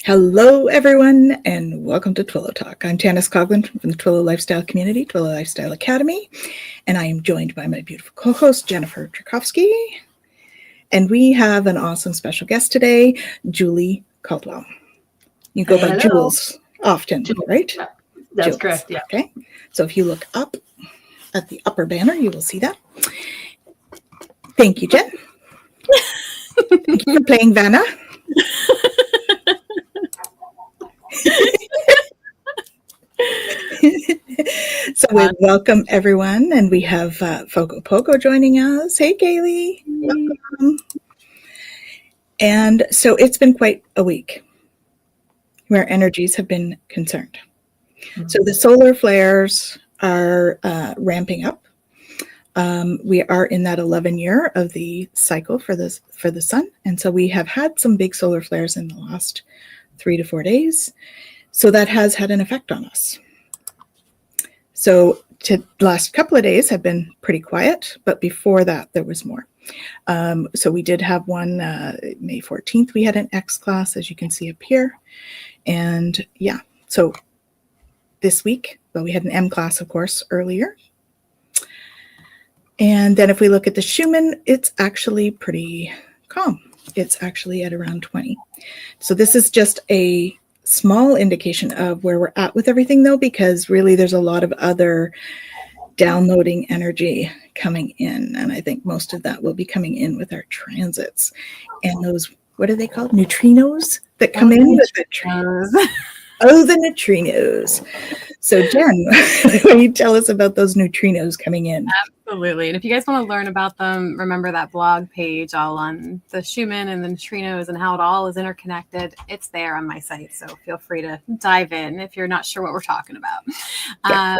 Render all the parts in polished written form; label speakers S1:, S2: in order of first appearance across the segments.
S1: Hello, everyone, and welcome to Twillow Talk. I'm Tanys Coughlan from the Twillow Lifestyle Community, Twillow Lifestyle Academy, and I am joined by my beautiful co-host, Jennifer Jurkofsky. And we have an awesome special guest today, Julie Caldwell. You go by Jules often,
S2: Jules,
S1: right?
S2: Yeah, that's
S1: Jules.
S2: correct, yeah.
S1: Okay, so if you look up at the upper banner, you will see that. Thank you, Jen. Thank you for playing Vanna. So we welcome everyone, and we have Fogo Pogo joining us. Hey, Kaylee. Welcome. And so it's been quite a week where energies have been concerned. Mm-hmm. So the solar flares are ramping up. We are in that 11 year of the cycle for the sun, and so we have had some big solar flares in the last 3 to 4 days. So that has had an effect on us. So the last couple of days have been pretty quiet, but before that there was more. So we did have one May 14th. We had an X class, as you can see up here, and yeah. So this week, well, we had an M class, of course, earlier. And then if we look at the Schumann, it's actually pretty calm. It's actually at around 20. So this is just a small indication of where we're at with everything, though, because really there's a lot of other downloading energy coming in. And I think most of that will be coming in with our transits. And those, what are they called? Neutrinos that come in with the transits. Oh, the neutrinos. So Jen, why don't you tell us about those neutrinos coming in?
S3: Absolutely. And if you guys want to learn about them, remember that blog page all on the Schumann and the neutrinos and how it all is interconnected. It's there on my site. So feel free to dive in if you're not sure what we're talking about. Yeah.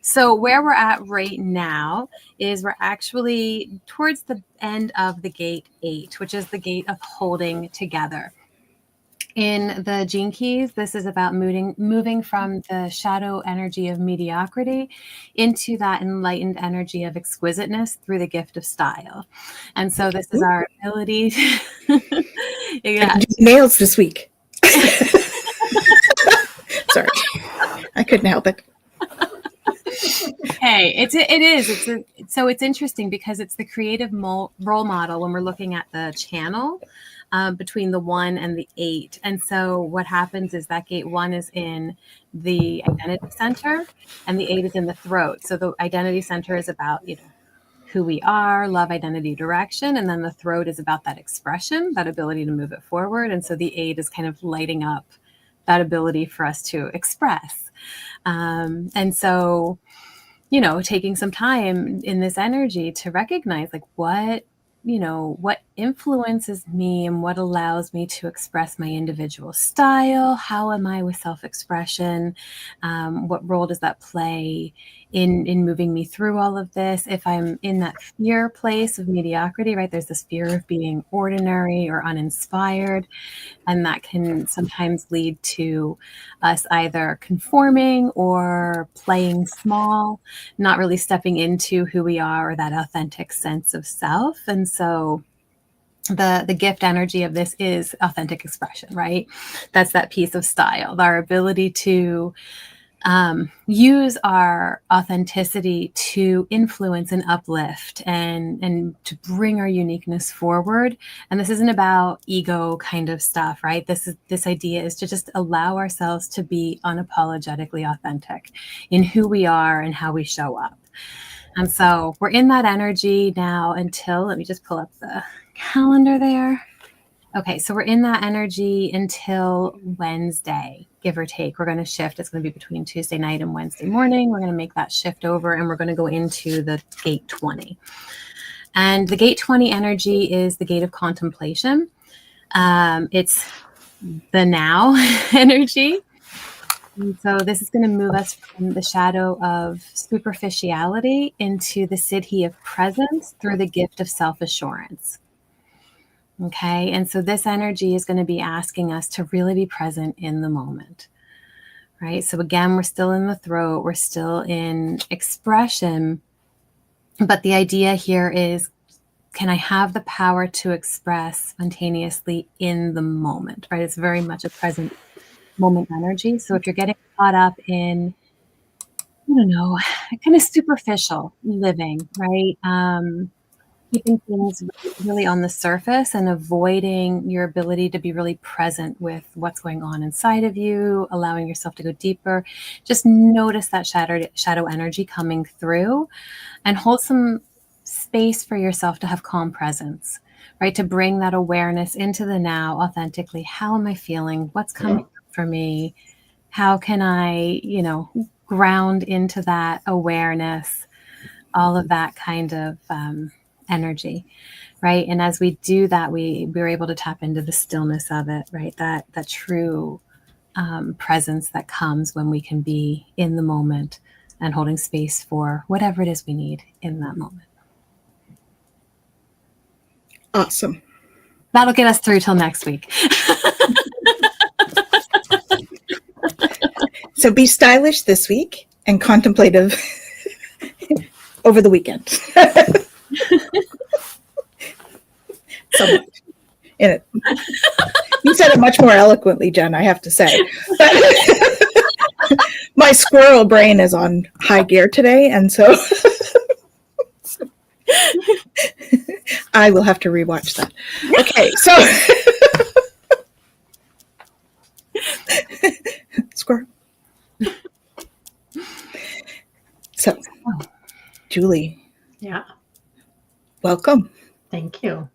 S3: So where we're at right now is we're actually towards the end of the gate 8, which is the gate of holding together. In the Gene Keys, this is about moving from the shadow energy of mediocrity into that enlightened energy of exquisiteness through the gift of style. And so this is our ability to
S1: yeah. Nails this week. Sorry, I couldn't help it.
S3: Hey, so it's interesting because it's the creative role model when we're looking at the channel. Between the 1 and the 8. And so what happens is that gate 1 is in the identity center and the 8 is in the throat. So the identity center is about, who we are, love, identity, direction. And then the throat is about that expression, that ability to move it forward. And so the 8 is kind of lighting up that ability for us to express. And so, taking some time in this energy to recognize what influences me and what allows me to express my individual style. How am I with self-expression? What role does that play in moving me through all of this? If I'm in that fear place of mediocrity, right? There's this fear of being ordinary or uninspired. And that can sometimes lead to us either conforming or playing small, not really stepping into who we are or that authentic sense of self. And so the gift energy of this is authentic expression, right? That's that piece of style, our ability to use our authenticity to influence and uplift and to bring our uniqueness forward. And this isn't about ego kind of stuff, right? This idea is to just allow ourselves to be unapologetically authentic in who we are and how we show up. And so we're in that energy now until, let me just pull up the calendar there. Okay, so we're in that energy until Wednesday, give or take. We're going to shift. It's going to be between Tuesday night and Wednesday morning. We're going to make that shift over and we're going to go into the gate 20. And the gate 20 energy is the gate of contemplation. It's the now energy. And so this is going to move us from the shadow of superficiality into the siddhi of presence through the gift of self-assurance. Okay, and so this energy is going to be asking us to really be present in the moment, right? So again, we're still in the throat, we're still in expression, but the idea here is can I have the power to express spontaneously in the moment, right? It's very much a present moment energy. So if you're getting caught up in, I don't know, kind of superficial living, right? Keeping things really on the surface and avoiding your ability to be really present with what's going on inside of you, allowing yourself to go deeper. Just notice that shadow energy coming through and hold some space for yourself to have calm presence, right? To bring that awareness into the now authentically. How am I feeling? What's coming up for me? How can I, ground into that awareness, all of that kind of energy, right? And as we do that, we're able to tap into the stillness of it, right? That true presence that comes when we can be in the moment and holding space for whatever it is we need in that moment.
S1: Awesome.
S3: That'll get us through till next week.
S1: So be stylish this week and contemplative over the weekend. Somewhat in it. You said it much more eloquently, Jen, I have to say. But my squirrel brain is on high gear today, and so I will have to rewatch that. Okay, so squirrel. So, Julie.
S2: Yeah.
S1: Welcome.
S2: Thank you.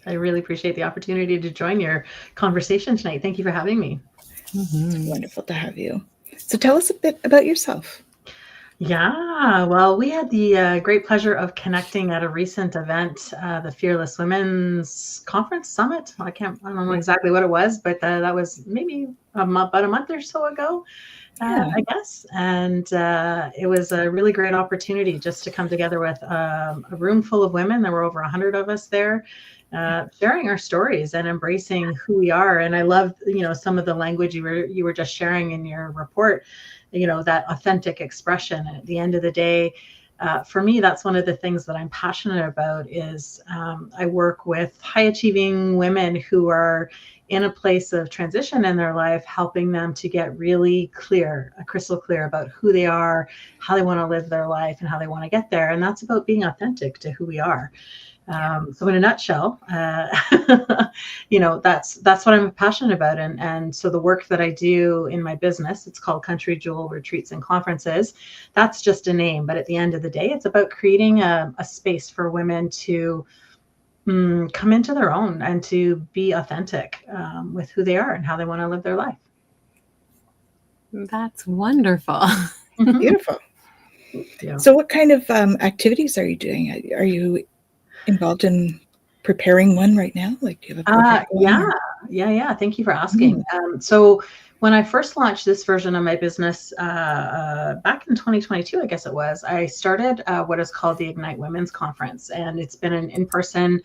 S2: I really appreciate the opportunity to join your conversation tonight. Thank you for having me.
S1: It's wonderful to have you. So tell us a bit about yourself.
S2: Yeah, well, we had the great pleasure of connecting at a recent event, the Fearless Women's Conference Summit. I don't know exactly what it was, but that was maybe about a month or so ago, I guess. And it was a really great opportunity just to come together with a room full of women. There were over 100 of us there. Sharing our stories and embracing who we are. And I love, some of the language you were just sharing in your report, that authentic expression. And at the end of the day, for me, that's one of the things that I'm passionate about is I work with high achieving women who are in a place of transition in their life, helping them to get really crystal clear about who they are, how they want to live their life, and how they want to get there. And that's about being authentic to who we are. So in a nutshell, that's what I'm passionate about. And so the work that I do in my business, it's called Country Jewel Retreats and Conferences. That's just a name. But at the end of the day, it's about creating a space for women to come into their own and to be authentic with who they are and how they want to live their life.
S3: That's wonderful.
S1: Beautiful. Yeah. So what kind of activities are you doing? Are you involved in preparing one right now? Like, do you have a program?
S2: Yeah. Thank you for asking. So when I first launched this version of my business back in 2022, I guess it was, I started what is called the Ignite Women's Conference. And it's been an in-person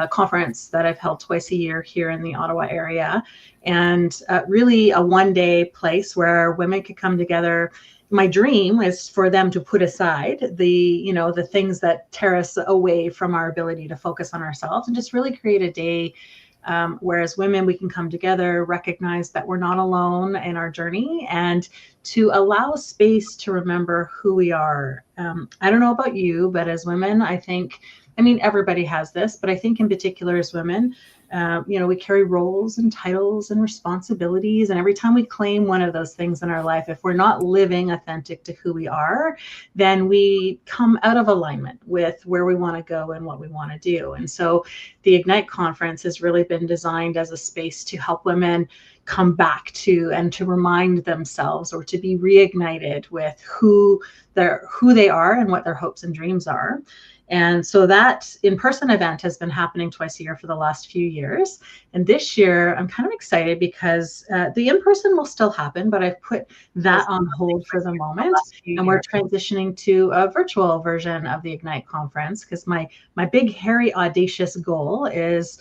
S2: conference that I've held twice a year here in the Ottawa area. And really a one-day place where women could come together. My dream is for them to put aside the things that tear us away from our ability to focus on ourselves and just really create a day where as women, we can come together, recognize that we're not alone in our journey, and to allow space to remember who we are. I don't know about you, but as women, everybody has this, but I think in particular as women, we carry roles and titles and responsibilities. And every time we claim one of those things in our life, if we're not living authentic to who we are, then we come out of alignment with where we want to go and what we want to do. And so the Ignite Conference has really been designed as a space to help women come back to and to remind themselves or to be reignited with who they are and what their hopes and dreams are. And so that in-person event has been happening twice a year for the last few years. And this year, I'm kind of excited because the in-person will still happen, but I've put that on hold for the moment. And we're transitioning to a virtual version of the Ignite Conference because my big, hairy, audacious goal is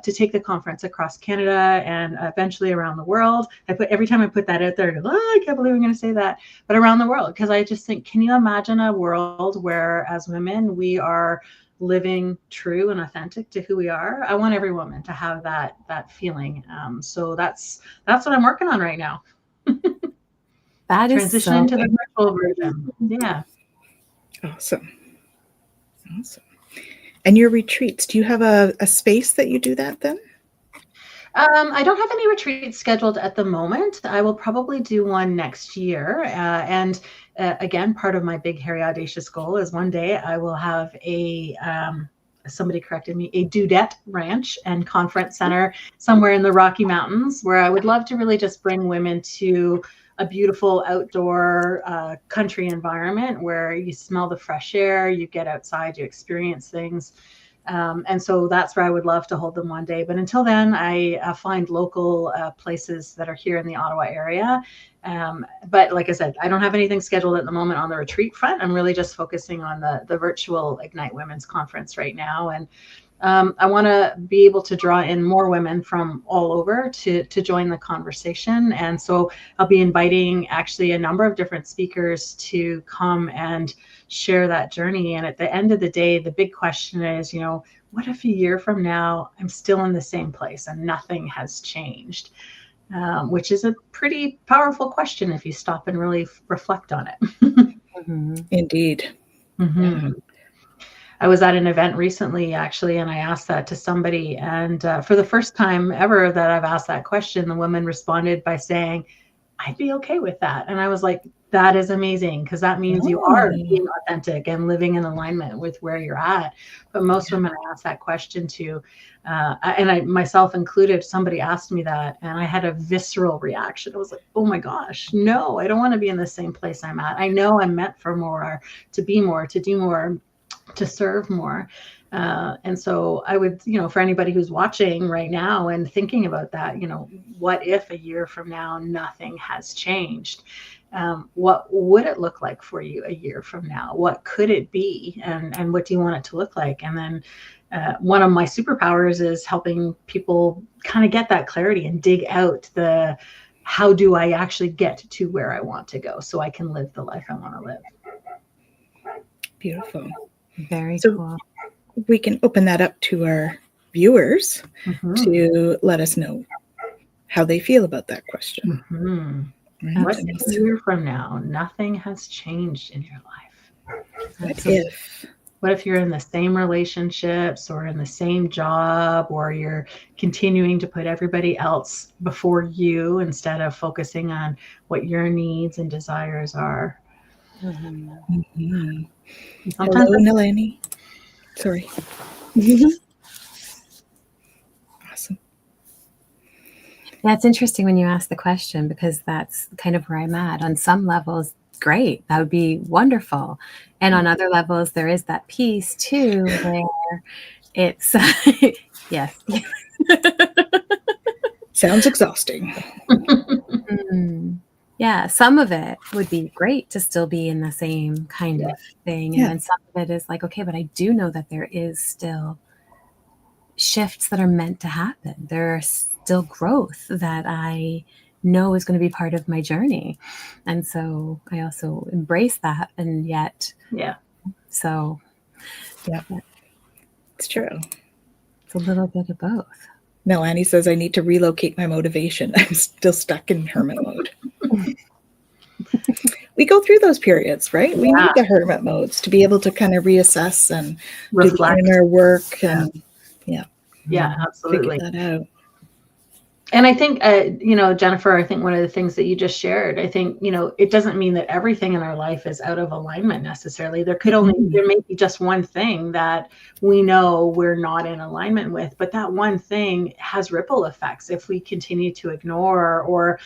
S2: to take the conference across Canada and eventually around the world. Every time I put that out there, I go, I can't believe I'm going to say that, but around the world, because I just think, can you imagine a world where as women, we are living true and authentic to who we are. I want every woman to have that feeling. So that's what I'm working on right now.
S3: That is
S2: Transitioning
S3: so
S2: to the virtual version. Yeah.
S1: Awesome. And your retreats, do you have a space that you do that then?
S2: I don't have any retreats scheduled at the moment. I will probably do one next year. And again, part of my big, hairy, audacious goal is one day I will have somebody corrected me, a dudette ranch and conference center somewhere in the Rocky Mountains, where I would love to really just bring women to a beautiful outdoor country environment where you smell the fresh air, you get outside, you experience things. And so that's where I would love to hold them one day. But until then, I find local places that are here in the Ottawa area. But like I said, I don't have anything scheduled at the moment on the retreat front. I'm really just focusing on the virtual Ignite Women's Conference right now. And I want to be able to draw in more women from all over to join the conversation. And so I'll be inviting actually a number of different speakers to come and share that journey. And at the end of the day, the big question is, what if a year from now I'm still in the same place and nothing has changed? Which is a pretty powerful question if you stop and really reflect on it.
S1: Mm-hmm. Indeed.
S2: Mm-hmm. Yeah. I was at an event recently, actually, and I asked that to somebody. And for the first time ever that I've asked that question, the woman responded by saying, I'd be okay with that. And I was like, that is amazing, because that means you are being authentic and living in alignment with where you're at. But most women I ask that question to, and I myself included, somebody asked me that, and I had a visceral reaction. I was like, oh my gosh, no, I don't want to be in the same place I'm at. I know I'm meant for more, to be more, to do more, to serve more. And so I would, for anybody who's watching right now and thinking about that, what if a year from now nothing has changed? What would it look like for you a year from now? What could it be? And what do you want it to look like? And then one of my superpowers is helping people kind of get that clarity and dig out how do I actually get to where I want to go so I can live the life I want to live.
S1: Beautiful.
S3: Very cool.
S1: We can open that up to our viewers to let us know how they feel about that question.
S2: Right? What if a year from now nothing has changed in your life? What if you're in the same relationships or in the same job, or you're continuing to put everybody else before you instead of focusing on what your needs and desires are?
S1: Hello, Nalini. Sorry. Awesome.
S3: That's interesting when you ask the question, because that's kind of where I'm at. On some levels, great. That would be wonderful. And on other levels, there is that piece too, where it's, yes.
S1: Sounds exhausting.
S3: Yeah, some of it would be great to still be in the same kind of thing. And then some of it is like, okay, but I do know that there is still shifts that are meant to happen. There are still growth that I know is going to be part of my journey. And so I also embrace that. And yet, so.
S1: Yeah, it's true.
S3: It's a little bit of both.
S1: Melanie says, I need to relocate my motivation. I'm still stuck in hermit mode. We go through those periods, right? We need the hermit modes to be able to kind of reassess and reflect, do the inner work. And
S2: absolutely.
S1: Figure that out.
S2: And I think, Jennifer, I think one of the things that you just shared, I think, it doesn't mean that everything in our life is out of alignment necessarily. There may be just one thing that we know we're not in alignment with, but that one thing has ripple effects if we continue to ignore or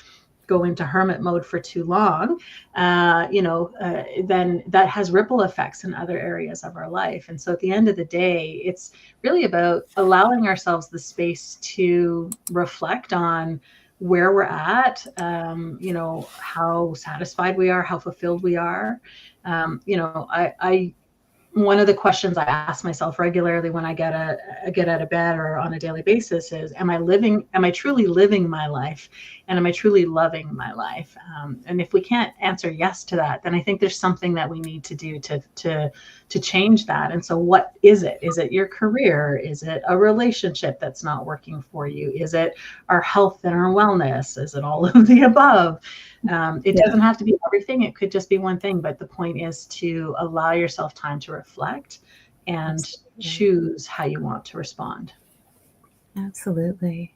S2: go into hermit mode for too long, then that has ripple effects in other areas of our life. And so at the end of the day, it's really about allowing ourselves the space to reflect on where we're at, how satisfied we are, how fulfilled we are. one of the questions I ask myself regularly when I get out of bed or on a daily basis is, am I truly living my life? And am I truly loving my life? And if we can't answer yes to that, then I think there's something that we need to do to change that. And so what is it? Is it your career? Is it a relationship that's not working for you? Is it our health and our wellness? Is it all of the above? It doesn't have to be everything. It could just be one thing. But the point is to allow yourself time to reflect and choose how you want to respond.
S3: Absolutely.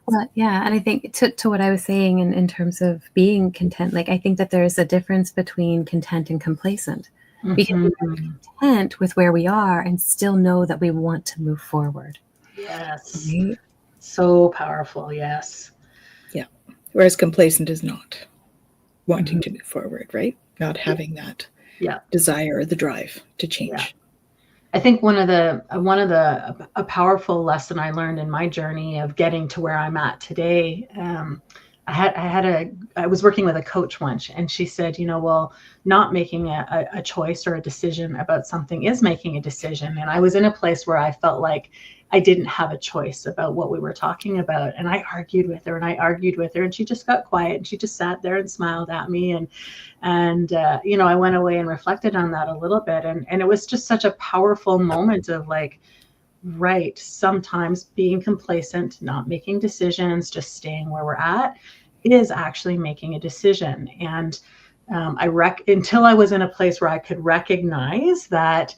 S3: Well, yeah. And I think to what I was saying in terms of being content, like I think that there's a difference between content and complacent. We can be content with where we are and still know that we want to move forward.
S2: Yes.
S1: Right?
S2: So powerful. Yes.
S1: Yeah. Whereas complacent is not wanting to move forward, right? Not having that desire or the drive to change.
S2: Yeah. I think a powerful lesson I learned in my journey of getting to where I'm at today. I was working with a coach once, and she said, well, not making a choice or a decision about something is making a decision. And I was in a place where I felt like I didn't have a choice about what we were talking about. And I argued with her and she just got quiet and she just sat there and smiled at me. And I went away and reflected on that a little bit. And it was just such a powerful moment of like, right, sometimes being complacent, not making decisions, just staying where we're at is actually making a decision. And until I was in a place where I could recognize that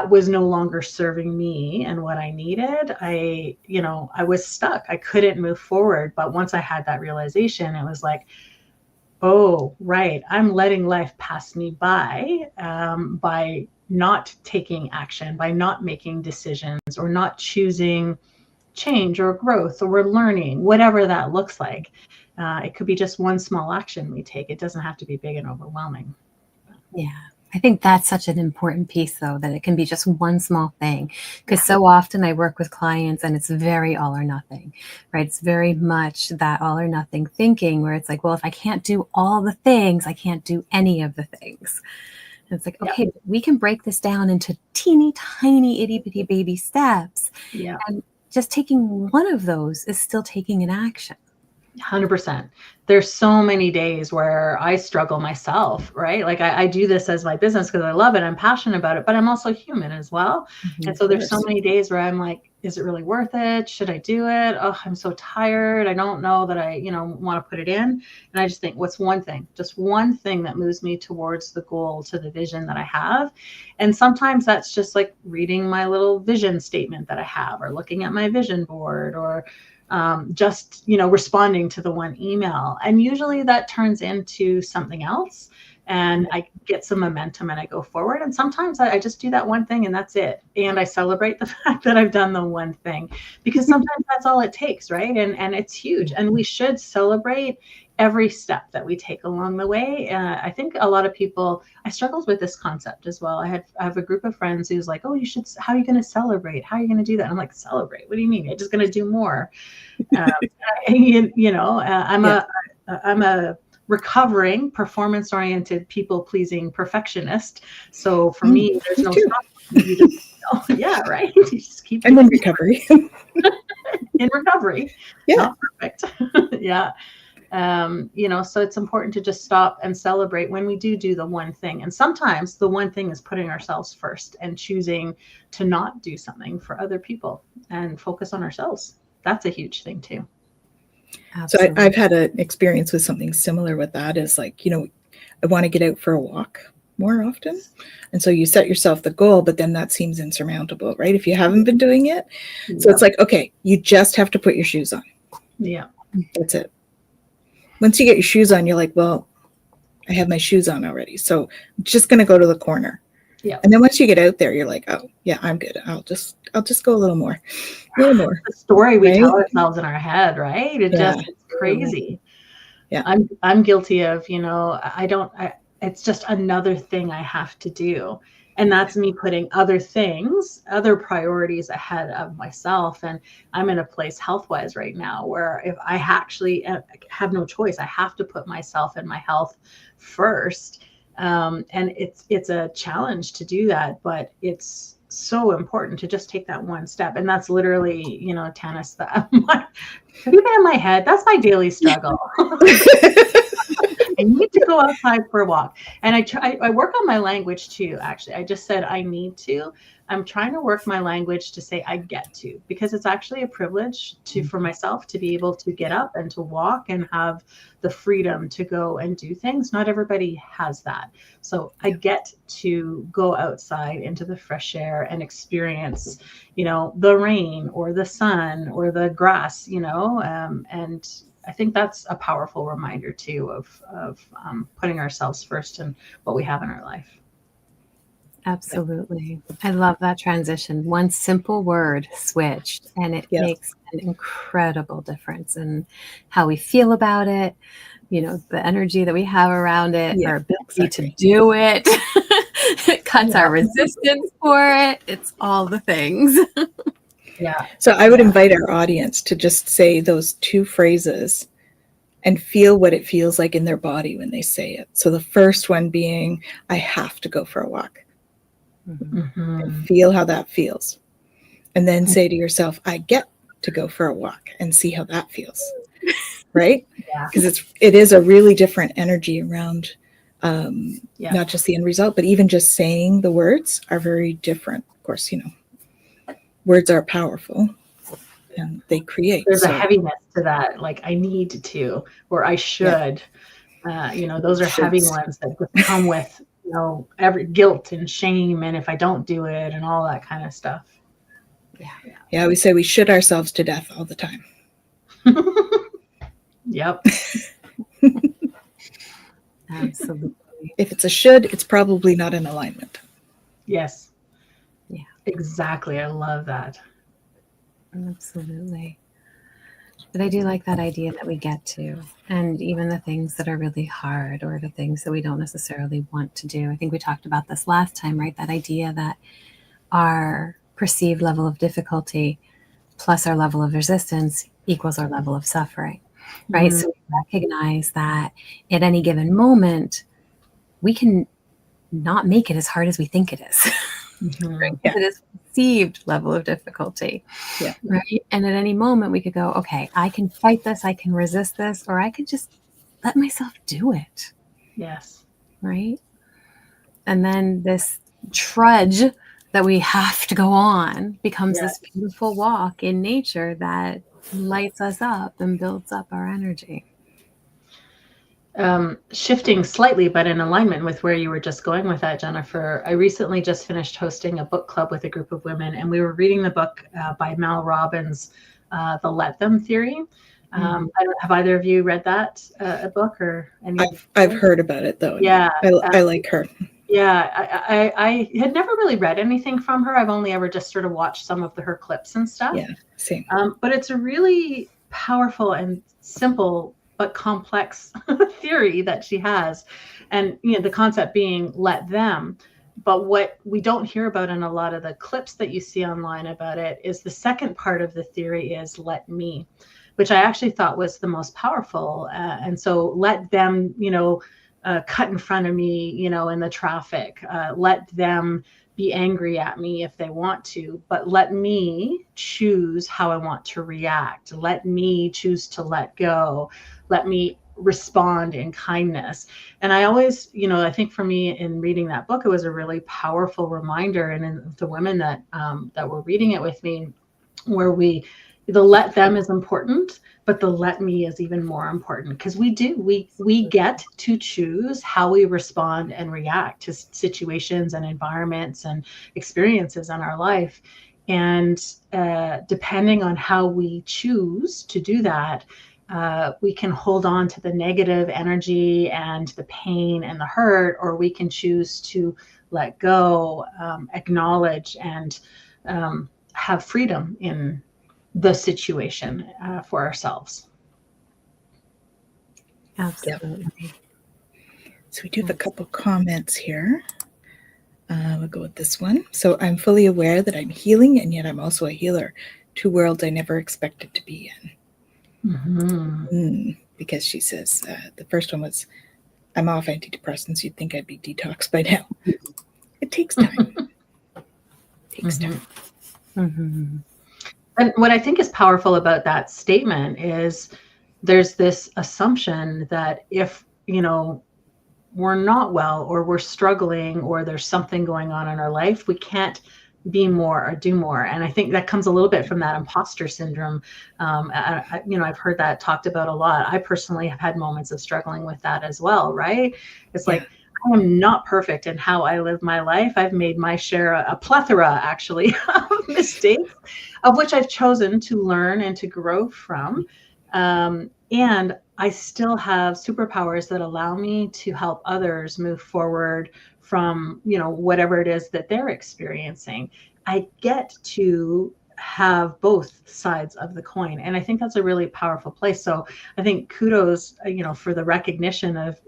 S2: was no longer serving me and what I needed, I was stuck. I couldn't move forward. But once I had that realization, it was like, oh, right, I'm letting life pass me by not taking action, by not making decisions, or not choosing change or growth or learning, whatever that looks like. It could be just one small action we take. It doesn't have to be big and overwhelming.
S3: Yeah. I think that's such an important piece, though, that it can be just one small thing. Because so often I work with clients and it's very all or nothing, right? It's very much that all or nothing thinking where it's like, well, if I can't do all the things, I can't do any of the things. And it's like, okay, we can break this down into teeny tiny itty bitty baby steps.
S2: Yeah.
S3: And just taking one of those is still taking an action.
S2: 100%. There's so many days where I struggle myself, right? Like I do this as my business because I love it. I'm passionate about it, but I'm also human as well. And so there's so many days where I'm like, is it really worth it? Should I do it? Oh, I'm so tired. I don't know that I, want to put it in. And I just think, what's one thing, just one thing that moves me towards the goal, to the vision that I have. And sometimes that's just like reading my little vision statement that I have, or looking at my vision board, or just, responding to the one email. And usually that turns into something else and I get some momentum and I go forward. And sometimes I just do that one thing and that's it. And I celebrate the fact that I've done the one thing, because sometimes that's all it takes, right? And it's huge. And we should celebrate every step that we take along the way. I think a lot of people, I struggled with this concept as well. I have a group of friends who's like, oh, how are you going to celebrate? How are you going to do that? I'm like, celebrate? What do you mean? You're just going to do more. I'm a recovering, performance-oriented, people-pleasing perfectionist. So for me, there's no stopping. You just, yeah, right. You just keep.
S1: I'm in recovery.
S2: In recovery.
S1: Yeah.
S2: Not perfect. Yeah. So it's important to just stop and celebrate when we do the one thing. And sometimes the one thing is putting ourselves first and choosing to not do something for other people and focus on ourselves. That's a huge thing too.
S1: Absolutely. So I've had an experience with something similar with that. Is like, I want to get out for a walk more often. And so you set yourself the goal, but then that seems insurmountable, right? If you haven't been doing it. Yeah. So it's like, okay, you just have to put your shoes on.
S2: Yeah.
S1: That's it. Once you get your shoes on, you're like, well, I have my shoes on already. So I'm just going to go to the corner.
S2: Yeah.
S1: And then once you get out there, you're like, oh yeah, I'm good. I'll just go a little more.
S2: The story we tell ourselves in our head, right? It's crazy.
S1: Yeah.
S2: I'm guilty of, it's just another thing I have to do. And that's me putting other priorities ahead of myself. And I'm in a place health-wise right now where if I actually have no choice, I have to put myself and my health first. And it's a challenge to do that, but it's so important to just take that one step. And that's literally, you know, Tanys, have you been in my head? That's my daily struggle. I need to go outside for a walk. And I work on my language too, actually. I just said I need to. I'm trying to work my language to say I get to, because it's actually a privilege for myself to be able to get up and to walk and have the freedom to go and do things. Not everybody has that. So I get to go outside into the fresh air and experience, you know, the rain or the sun or the grass, you know, and I think that's a powerful reminder too of putting ourselves first in what we have in our life.
S3: Absolutely. I love that transition. One simple word switched, and it makes an incredible difference in how we feel about it, you know, the energy that we have around it, our ability to do it. It cuts our resistance for it. It's all the things.
S2: Yeah.
S1: So I would invite our audience to just say those two phrases and feel what it feels like in their body when they say it. So the first one being, I have to go for a walk.
S2: Mm-hmm.
S1: And feel how that feels. And then say to yourself, I get to go for a walk, and see how that feels. Right? Because it is a really different energy around not just the end result, but even just saying the words are very different. Of course, you know, words are powerful and they create.
S2: There's a heaviness to that, like I need to, or I should. You know, those are heavy ones that just come with, you know, every guilt and shame, and if I don't do it and all that kind of stuff.
S1: Yeah, we say we should ourselves to death all the time.
S2: Yep.
S3: Absolutely.
S1: If it's a should, it's probably not in alignment.
S2: Yes.
S3: Yeah.
S2: Exactly. I love that.
S3: Absolutely. But I do like that idea that we get to, and even the things that are really hard or the things that we don't necessarily want to do. I think we talked about this last time, right? That idea that our perceived level of difficulty plus our level of resistance equals our level of suffering, right? Mm-hmm. So we recognize that at any given moment, we can not make it as hard as we think it is.
S2: Mm-hmm.
S3: Right? It is perceived level of difficulty.
S1: Yeah.
S3: Right. And at any moment we could go, okay, I can fight this, I can resist this, or I could just let myself do it.
S2: Yes.
S3: Right. And then this trudge that we have to go on becomes this beautiful walk in nature that lights us up and builds up our energy.
S2: Shifting slightly, but in alignment with where you were just going with that, Jennifer, I recently just finished hosting a book club with a group of women, and we were reading the book by Mel Robbins, The Let Them Theory. Have either of you read that book or any?
S1: I've heard about it though.
S2: Yeah,
S1: I like her.
S2: Yeah, I had never really read anything from her. I've only ever just sort of watched some of her clips and stuff.
S1: Yeah, same.
S2: But it's a really powerful and simple but complex theory that she has. And, you know, the concept being let them. But what we don't hear about in a lot of the clips that you see online about it is the second part of the theory is let me, which I actually thought was the most powerful. And so let them, you know, cut in front of me, you know, in the traffic, let them be angry at me if they want to, but let me choose how I want to react. Let me choose to let go. Let me respond in kindness. And I always, you know, I think for me in reading that book, it was a really powerful reminder. And in the women that were reading it with me, where the let them is important, but the let me is even more important, because we get to choose how we respond and react to situations and environments and experiences in our life. And depending on how we choose to do that, we can hold on to the negative energy and the pain and the hurt, or we can choose to let go, acknowledge, and have freedom in the situation for ourselves.
S3: Absolutely.
S1: Yeah. So we do have a couple comments here. We'll go with this one. So I'm fully aware that I'm healing, and yet I'm also a healer. Two worlds I never expected to be in.
S2: Mm-hmm.
S1: Because she says, the first one was, I'm off antidepressants. You'd think I'd be detoxed by now. It takes time.
S3: Mm-hmm.
S2: And what I think is powerful about that statement is there's this assumption that if, we're not well, or we're struggling, or there's something going on in our life, we can't be more or do more. And I think that comes a little bit from that imposter syndrome. I've heard that talked about a lot. I personally have had moments of struggling with that as well, right? It's like, I am not perfect in how I live my life. I've made my share, a plethora actually of mistakes, of which I've chosen to learn and to grow from. And I still have superpowers that allow me to help others move forward from, whatever it is that they're experiencing. I get to have both sides of the coin. And I think that's a really powerful place. So I think kudos, for the recognition of,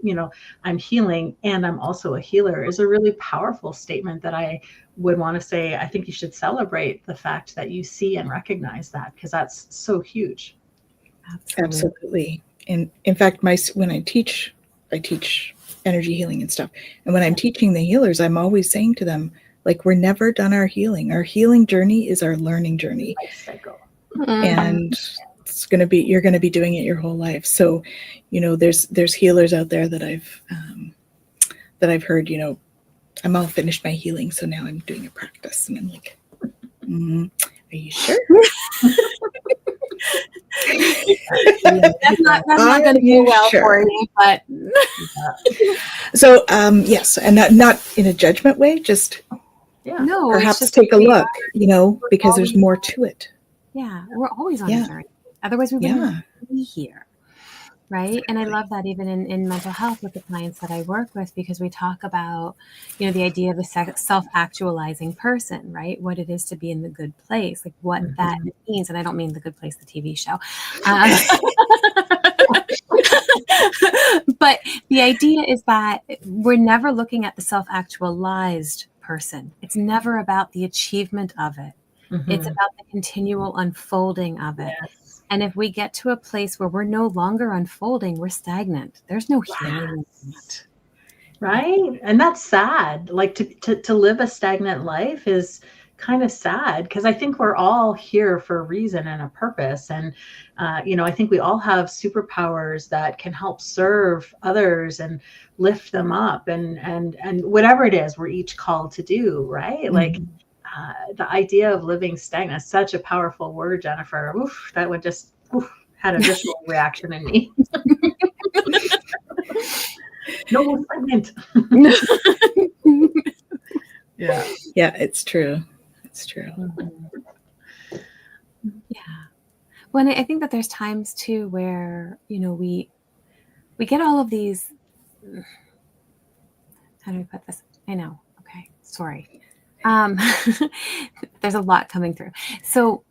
S2: I'm healing and I'm also a healer is a really powerful statement that I would want to say. I think you should celebrate the fact that you see and recognize that, because that's so huge.
S1: Absolutely. And in fact, when I teach energy healing and stuff. And when I'm teaching the healers, I'm always saying to them, like, we're never done our healing. Our healing journey is our learning journey.
S2: Life cycle.
S1: And you're going to be doing it your whole life. So, there's healers out there that I've heard, I'm all finished my healing, so now I'm doing a practice. And I'm like, are you sure?
S3: That's not going to go well for you, but
S1: so yes, and not in a judgment way, just
S3: no,
S1: perhaps
S3: just
S1: take a look, because there's more to it.
S3: Yeah, we're always on a journey. Otherwise, we wouldn't be here. Right. And I love that even in mental health with the clients that I work with, because we talk about, the idea of a self-actualizing person, right? What it is to be in the good place, like what that means. And I don't mean The Good Place, the TV show. But the idea is that we're never looking at the self-actualized person. It's never about the achievement of it. It's about the continual unfolding of it. Yes. And if we get to a place where we're no longer unfolding, we're stagnant. There's no healing in that.
S2: Right. And that's sad. Like to live a stagnant life is kind of sad, because I think we're all here for a reason and a purpose. And, I think we all have superpowers that can help serve others and lift them up and whatever it is we're each called to do. Right. Like, the idea of living stagnant is such a powerful word, Jennifer. Oof, that would just had a visceral reaction in me. No stagnant. Yeah,
S1: it's true. It's true.
S3: Yeah. Well, I think that there's times too where we get all of these. How do we put this? I know. Okay, sorry. There's a lot coming through. So,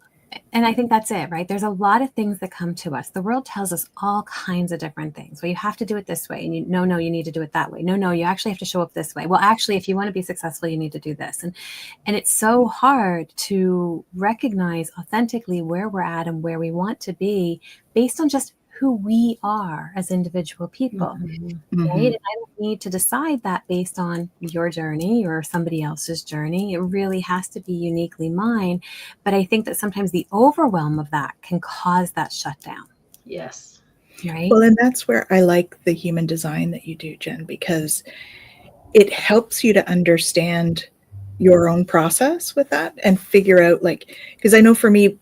S3: and I think that's it, right? There's a lot of things that come to us. The world tells us all kinds of different things. Well, you have to do it this way. And no, you need to do it that way. No, you actually have to show up this way. Well, actually, if you want to be successful, you need to do this. And it's so hard to recognize authentically where we're at and where we want to be based on just who we are as individual people, right? And I don't need to decide that based on your journey or somebody else's journey. It really has to be uniquely mine. But I think that sometimes the overwhelm of that can cause that shutdown.
S2: Yes.
S3: Right.
S1: Well, and that's where I like the human design that you do, Jen, because it helps you to understand your own process with that and figure out, because I know for me,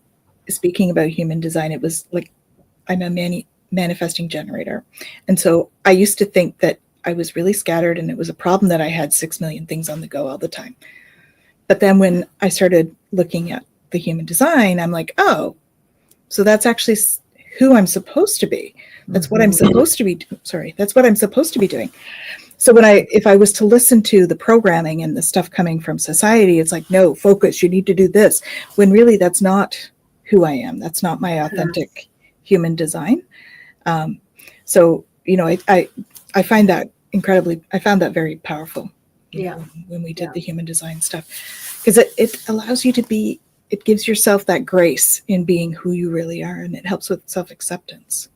S1: speaking about human design, it was like, I'm a manifesting generator. And so I used to think that I was really scattered and it was a problem that I had 6 million things on the go all the time. But then when I started looking at the human design, I'm like, oh, so that's actually who I'm supposed to be. That's what I'm supposed to be. That's what I'm supposed to be doing. So if I was to listen to the programming and the stuff coming from society, it's like, no, focus, you need to do this. When really that's not who I am. That's not my authentic human design. So, I find that I found that very powerful. When we did the human design stuff, because it allows you it gives yourself that grace in being who you really are. And it helps with self-acceptance.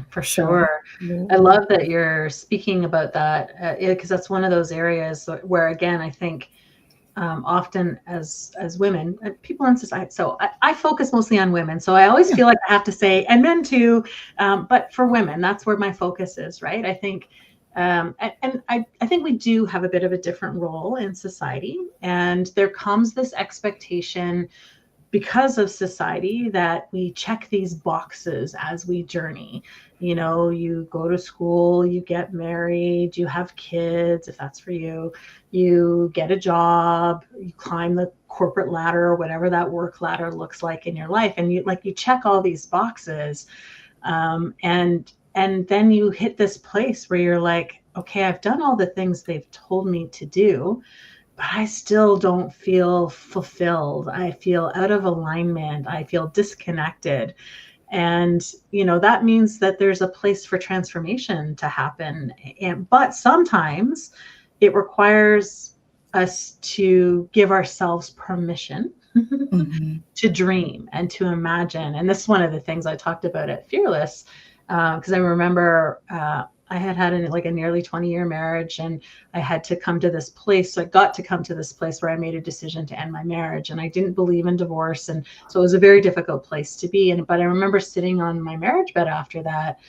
S2: For sure. I love that you're speaking about that, because that's one of those areas where, again, I think often as women, people in society, so I focus mostly on women, so I always feel like I have to say, and men too, but for women, that's where my focus is, right? I think, and I think we do have a bit of a different role in society, and there comes this expectation because of society that we check these boxes as we journey. You know, you go to school, you get married, you have kids, if that's for you, you get a job, you climb the corporate ladder or whatever that work ladder looks like in your life. And you check all these boxes. And then you hit this place where you're like, okay, I've done all the things they've told me to do, but I still don't feel fulfilled. I feel out of alignment. I feel disconnected. And, that means that there's a place for transformation to happen. But sometimes it requires us to give ourselves permission to dream and to imagine. And this is one of the things I talked about at Fearless, because I remember I had a nearly 20-year marriage, and I had to come to this place. So I got to come to this place where I made a decision to end my marriage, and I didn't believe in divorce. And so it was a very difficult place to be in. But I remember sitting on my marriage bed after that,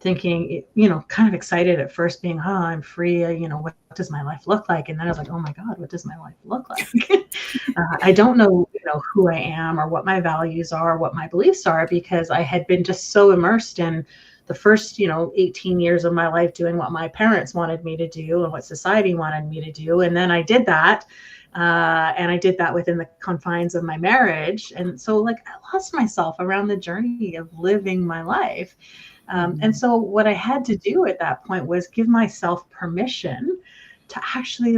S2: thinking, kind of excited at first, being, oh, I'm free. What does my life look like? And then I was like, oh my God, what does my life look like? I don't know, who I am or what my values are, what my beliefs are, because I had been just so immersed in the first, 18 years of my life doing what my parents wanted me to do and what society wanted me to do. And then I did that. And I did that within the confines of my marriage. And so I lost myself around the journey of living my life. And so what I had to do at that point was give myself permission to actually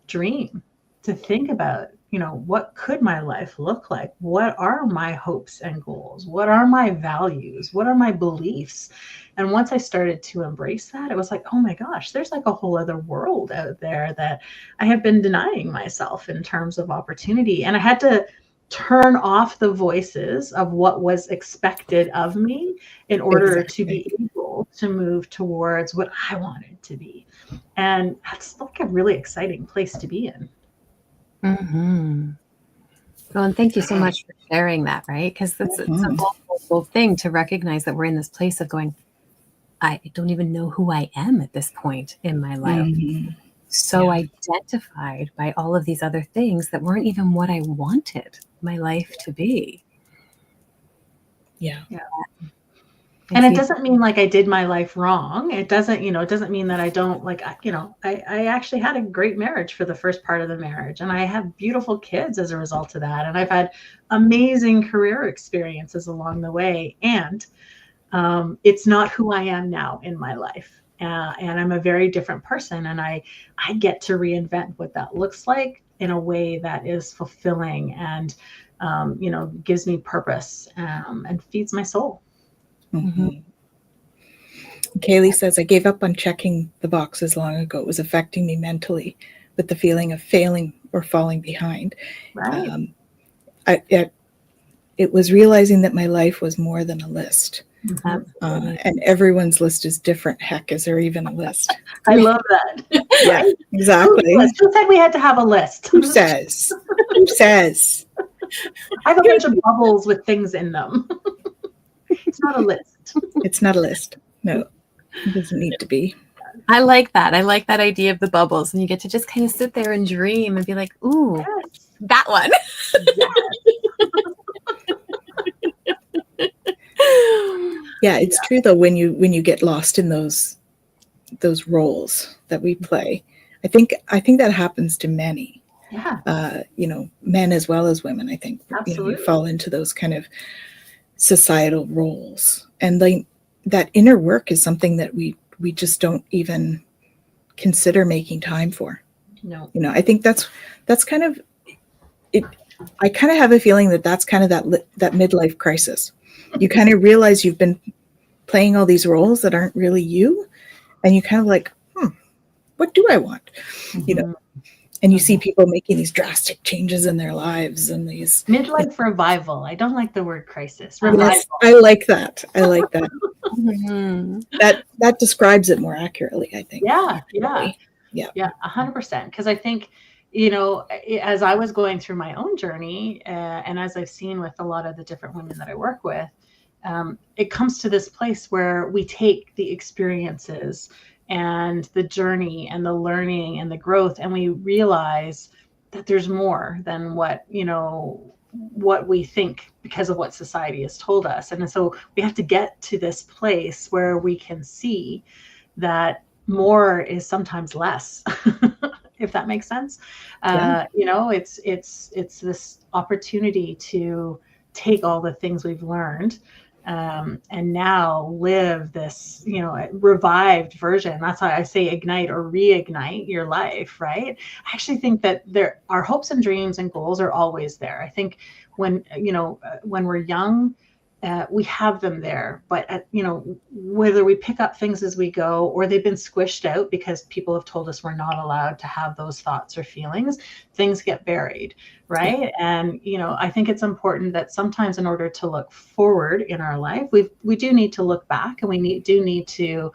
S2: dream, to think about, what could my life look like? What are my hopes and goals? What are my values? What are my beliefs? And once I started to embrace that, it was like, oh my gosh, there's a whole other world out there that I have been denying myself in terms of opportunity. And I had to turn off the voices of what was expected of me in order to be able to move towards what I wanted to be. And that's a really exciting place to be in.
S3: Well, and thank you so much for sharing that, right? Because it's a whole thing to recognize that we're in this place of going, I don't even know who I am at this point in my life. So identified by all of these other things that weren't even what I wanted my life to be.
S1: Yeah.
S2: And it doesn't mean I did my life wrong. It doesn't, it doesn't mean that I don't I actually had a great marriage for the first part of the marriage, and I have beautiful kids as a result of that. And I've had amazing career experiences along the way. And it's not who I am now in my life. And I'm a very different person, and I get to reinvent what that looks like in a way that is fulfilling and, gives me purpose and feeds my soul.
S1: Kaylee says, I gave up on checking the boxes long ago. It was affecting me mentally with the feeling of failing or falling behind.
S2: Right.
S1: It was realizing that my life was more than a list. And everyone's list is different. Heck, is there even a list?
S2: I love that.
S1: Yeah, exactly.
S2: Who said we had to have a list?
S1: Who says? Who says?
S2: I have a bunch of bubbles with things in them. It's not a list.
S1: It's not a list. No, it doesn't need to be.
S3: I like that. I like that idea of the bubbles, and you get to just kind of sit there and dream and be like, ooh, yes, that one.
S1: Yeah, it's true though, when you get lost in those roles that we play. I think that happens to many.
S2: Yeah.
S1: Men as well as women, I think.
S2: Absolutely.
S1: We fall into those kind of societal roles. And that inner work is something that we just don't even consider making time for.
S2: No.
S1: I think that's kind of it. I kind of have a feeling that that's kind of that midlife crisis. You kind of realize you've been playing all these roles that aren't really you, and you kind of like, what do I want? And you see people making these drastic changes in their lives and these
S2: midlife revival. I don't like the word crisis. Revival.
S1: Yes, I like that. I like that.
S3: Mhm.
S1: That describes it more accurately, I think.
S2: Yeah,
S1: Really.
S2: yeah, 100%. Because I think, as I was going through my own journey, and as I've seen with a lot of the different women that I work with, it comes to this place where we take the experiences and the journey and the learning and the growth, and we realize that there's more than what we think because of what society has told us. And so we have to get to this place where we can see that more is sometimes less, if that makes sense.
S1: Yeah.
S2: It's this opportunity to take all the things we've learned, and now live this, revived version. That's why I say ignite or reignite your life, right? I actually think that our hopes and dreams and goals are always there. I think when we're young, we have them there, but whether we pick up things as we go or they've been squished out because people have told us we're not allowed to have those thoughts or feelings, things get buried, right? Yeah. And I think it's important that sometimes in order to look forward in our life, we do need to look back, and we do need to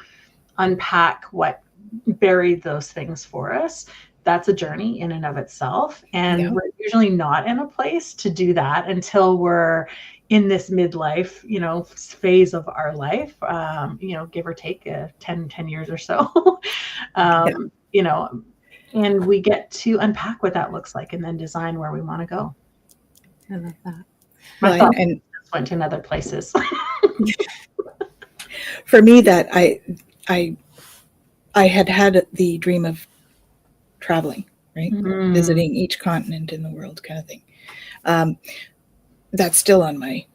S2: unpack what buried those things for us. That's a journey in and of itself, and we're usually not in a place to do that until we're in this midlife, phase of our life, give or take 10 years or so, and we get to unpack what that looks like and then design where we want to go.
S3: I love that.
S2: My thoughts just went to other places.
S1: For me, that I had the dream of traveling, right? Visiting each continent in the world, kind of thing. That's still on my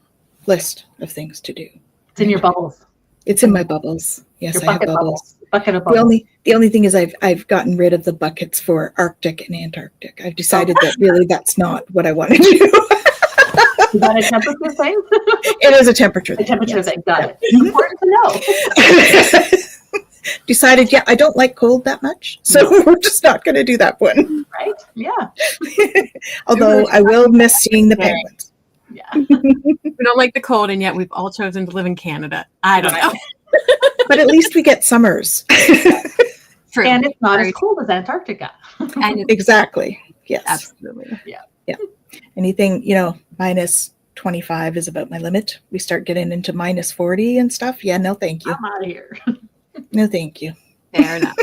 S1: list of things to do.
S2: It's in your bubbles.
S1: It's in my bubbles. Yes, I have bubbles.
S2: Bucket of bubbles.
S1: The only thing is I've gotten rid of the buckets for Arctic and Antarctic. I've decided that really that's not what I want to do.
S2: Is that a temperature thing?
S1: It is a temperature thing.
S2: A temperature thing. Got it. It's important to know.
S1: Decided, I don't like cold that much, so we're just not going to do that one.
S2: Right? Yeah.
S1: Although I will miss seeing the penguins.
S2: Yeah.
S3: We don't like the cold, and yet we've all chosen to live in Canada. I don't know.
S1: But at least we get summers.
S2: True. And it's not as cold as Antarctica.
S1: And exactly. Yes.
S3: Absolutely.
S2: Yeah.
S1: Yeah. Anything, minus 25 is about my limit. We start getting into minus 40 and stuff. Yeah, no, thank you.
S2: I'm out of here.
S1: No, thank you.
S3: Fair enough.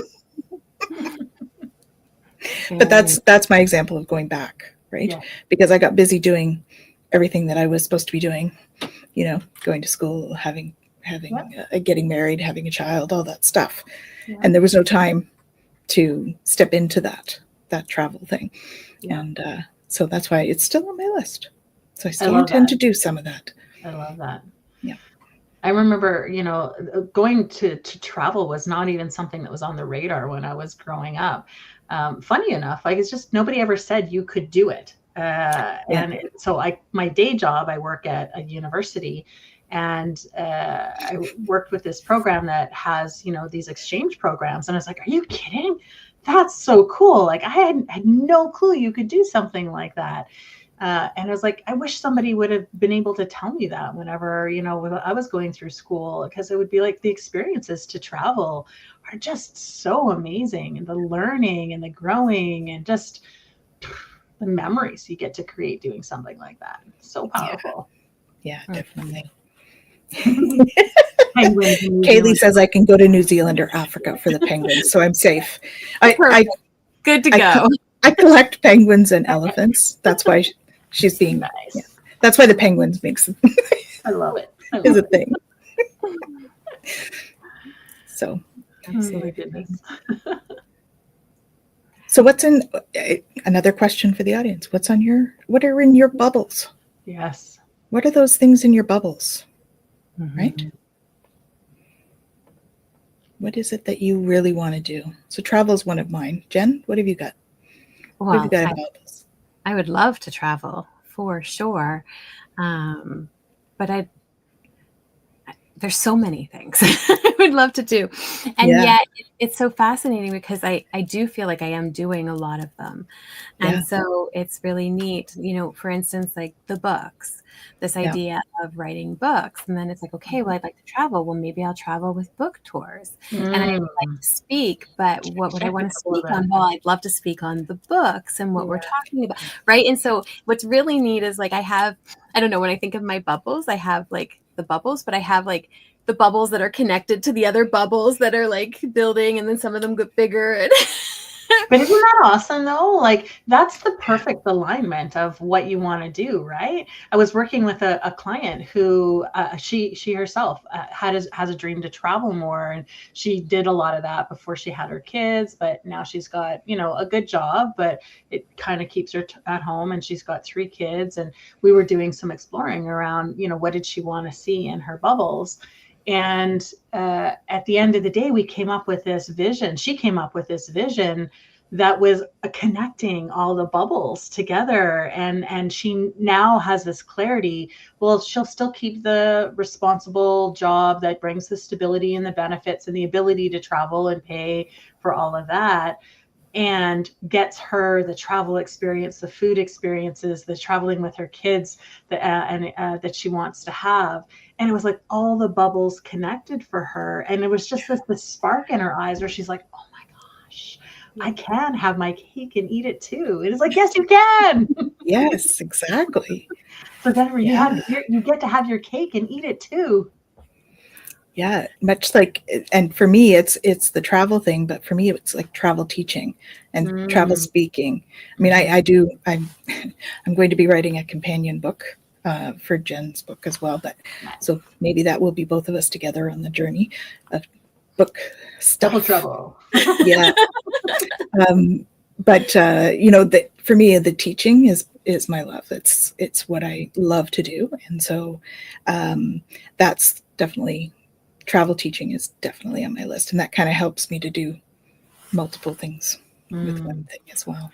S1: But that's my example of going back, right? Yeah. Because I got busy doing everything that I was supposed to be doing, going to school, having getting married, having a child, all that stuff. Yeah. And there was no time to step into that travel thing. Yeah. And so that's why it's still on my list. So I still intend to do some of that.
S2: I love that.
S1: Yeah.
S2: I remember, going to travel was not even something that was on the radar when I was growing up. Funny enough, it's just nobody ever said you could do it. And so my day job, I work at a university, and I worked with this program that has, these exchange programs. And I was like, are you kidding? That's so cool. Like, I had no clue you could do something like that. And I was like, I wish somebody would have been able to tell me that whenever, I was going through school, because it would be like the experiences to travel are just so amazing, and the learning and the growing and just the memories you get to create doing something like that. So powerful.
S1: Yeah, definitely. Kaylee says I can go to New Zealand or Africa for the penguins, so I'm safe.
S3: Good to go.
S1: I collect penguins and elephants. That's why she's being
S2: nice.
S1: Yeah. That's why the penguins makes it.
S2: I love it.
S1: Is a thing. So.
S2: Oh my goodness.
S1: So what's in another question for the audience? What are in your bubbles?
S2: Yes.
S1: What are those things in your bubbles? Mm-hmm. Right? What is it that you really want to do? So travel is one of mine. Jen, what have you got?
S3: Well,
S1: what have you got in bubbles?
S3: I would love to travel for sure. But there's so many things I would love to do. And yet it's so fascinating because I do feel like I am doing a lot of them. And so it's really neat, for instance, like the books, this idea of writing books. And then it's like, okay, well, I'd like to travel. Well, maybe I'll travel with book tours. And I'd like to speak, but what would I want to speak on? Well, I'd love to speak on the books and what we're talking about. Right. And so what's really neat is like, I don't know, when I think of my bubbles, I have like the bubbles, but I have like the bubbles that are connected to the other bubbles that are like building, and then some of them get bigger. And
S2: but isn't that awesome though? Like that's the perfect alignment of what you want to do, right? I was working with a client who she herself has a dream to travel more, and she did a lot of that before she had her kids, but now she's got a good job, but it kind of keeps her at home, and she's got 3 kids, and we were doing some exploring around what did she want to see in her bubbles. And at the end of the day, we came up with this vision. She came up with this vision that was connecting all the bubbles together. And she now has this clarity. Well, she'll still keep the responsible job that brings the stability and the benefits and the ability to travel and pay for all of that, and gets her the travel experience, the food experiences, the traveling with her kids that she wants to have. And it was like all the bubbles connected for her. And it was just this spark in her eyes where she's like, oh my gosh, I can have my cake and eat it too. And it's like, yes, you can.
S1: Yes, exactly.
S2: So then you get to have your cake and eat it too.
S1: Yeah, much like, and for me, it's the travel thing, but for me, it's like travel teaching and travel speaking. I mean, I'm going to be writing a companion book for Jen's book as well, but so maybe that will be both of us together on the journey of book stuff.
S2: Double trouble.
S1: Yeah. But for me, the teaching is my love. It's what I love to do, and so that's definitely. Travel teaching is definitely on my list, and that kind of helps me to do multiple things with one thing as well.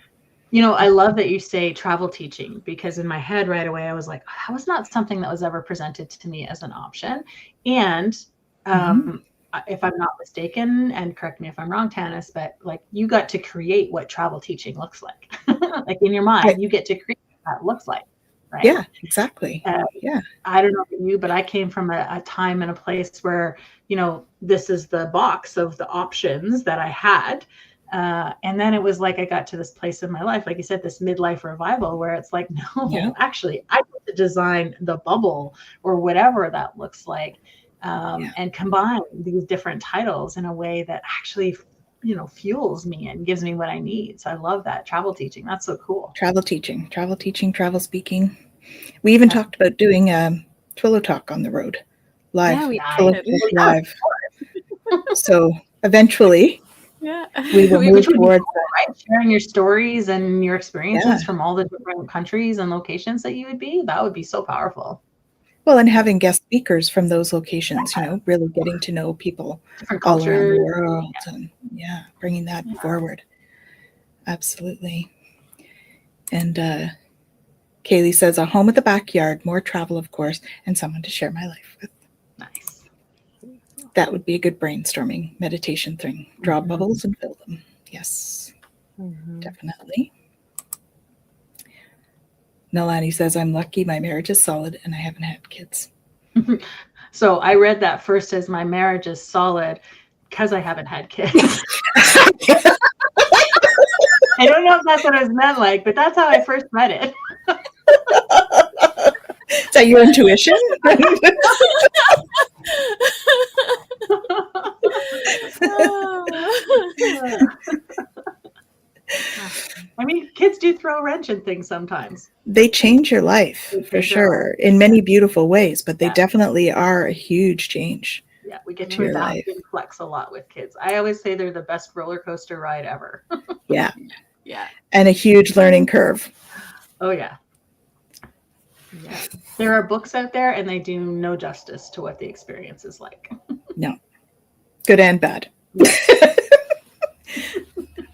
S2: I love that you say travel teaching, because in my head right away, I was like, that was not something that was ever presented to me as an option. And if I'm not mistaken, and correct me if I'm wrong, Tanys, but like you got to create what travel teaching looks like. Like in your mind, you get to create what that looks like. Right?
S1: Yeah, exactly.
S2: I don't know about you, but I came from a time and a place where, this is the box of the options that I had. And then it was like I got to this place in my life, like you said, this midlife revival, where it's like, no, actually, I get to design the bubble or whatever that looks like, and combine these different titles in a way that actually fuels me and gives me what I need. So I love that travel teaching. That's so cool.
S1: Travel teaching, travel speaking. We even talked about doing Twillow Talk on the road, live. Live. So eventually, we will move towards
S2: right? Sharing your stories and your experiences from all the different countries and locations that you would be. That would be so powerful.
S1: Well, and having guest speakers from those locations, really getting to know people all around the world, and bringing that forward. Absolutely. And Kaylee says, a home at the backyard, more travel, of course, and someone to share my life with.
S2: Nice.
S1: That would be a good brainstorming meditation thing. Draw bubbles and fill them. Yes, definitely. Nalani says, I'm lucky my marriage is solid and I haven't had kids.
S2: So I read that first as my marriage is solid because I haven't had kids. I don't know if that's what it was meant like, but that's how I first read it.
S1: Is that your intuition?
S2: I mean, kids do throw a wrench in things sometimes.
S1: They change your life for sure in many beautiful ways, but they definitely are a huge change.
S2: Yeah, we get to adapt and flex a lot with kids. I always say they're the best roller coaster ride ever.
S1: Yeah. And a huge learning curve.
S2: Oh, yeah. There are books out there and they do no justice to what the experience is like.
S1: No. Good and bad.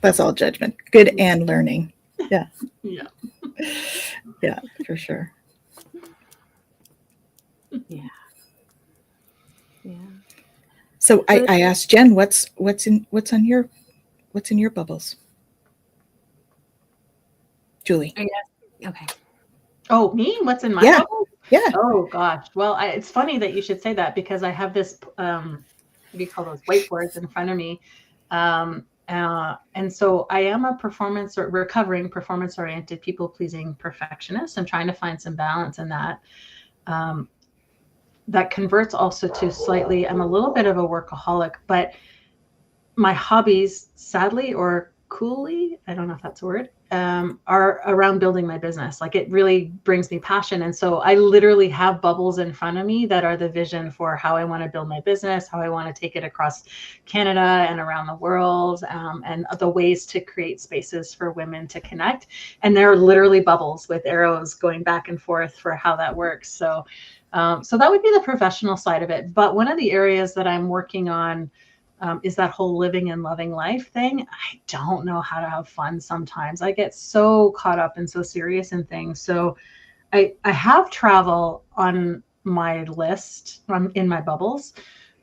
S1: That's all judgment. Good and learning. Yeah. Yeah, for sure.
S3: Yeah.
S1: So I asked Jen, what's in your bubbles? Julie.
S3: Okay.
S2: Oh, me? What's in my
S1: Yeah.
S2: bubble?
S1: Yeah.
S2: Oh gosh. Well, it's funny that you should say that because I have this what do you call those, whiteboards in front of me. And so I am a recovering performance oriented, people pleasing perfectionist. I'm trying to find some balance in that. That converts also to slightly, I'm a little bit of a workaholic, but my hobbies, sadly or coolly, I don't know if that's a word, are around building my business. Like it really brings me passion. And so I literally have bubbles in front of me that are the vision for how I want to build my business, how I want to take it across Canada and around the world, and the ways to create spaces for women to connect. And there are literally bubbles with arrows going back and forth for how that works. So that would be the professional side of it. But one of the areas that I'm working on is that whole living and loving life thing. I don't know how to have fun sometimes. I get so caught up and so serious in things. So I have travel on my list in my bubbles.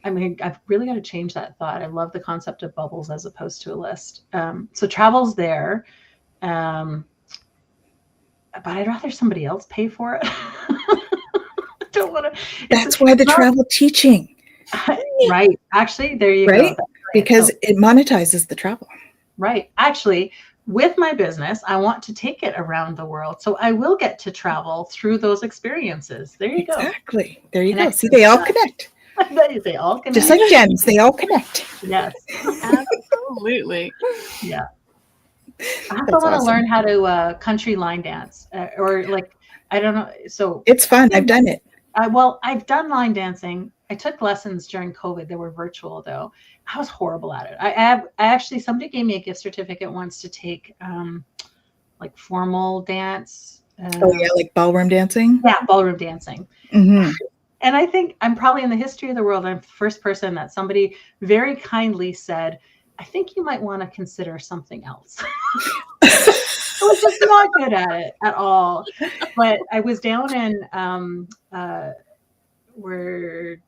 S2: I mean, I've really got to change that thought. I love the concept of bubbles as opposed to a list. So travel's there. But I'd rather somebody else pay for it. I don't want to.
S1: That's why the travel teaching.
S2: Right. Actually, there you go.
S1: Right? Because it monetizes the travel.
S2: Right. Actually, with my business, I want to take it around the world. So I will get to travel through those experiences. There you go.
S1: Exactly. There you go. See, they all connect.
S2: They all connect.
S1: Just like gems, they all connect.
S2: Yes.
S3: Absolutely.
S2: Yeah. I also want to learn how to country line dance or like, I don't know. So
S1: it's fun. I've done it.
S2: I've done line dancing. I took lessons during COVID. They were virtual though. I was horrible at it. I actually, somebody gave me a gift certificate once to take like formal dance.
S1: Like ballroom dancing.
S2: Yeah, ballroom dancing.
S1: Mm-hmm.
S2: And I think I'm probably in the history of the world, I'm the first person that somebody very kindly said, I think you might want to consider something else. I was just not good at it at all. But I was down in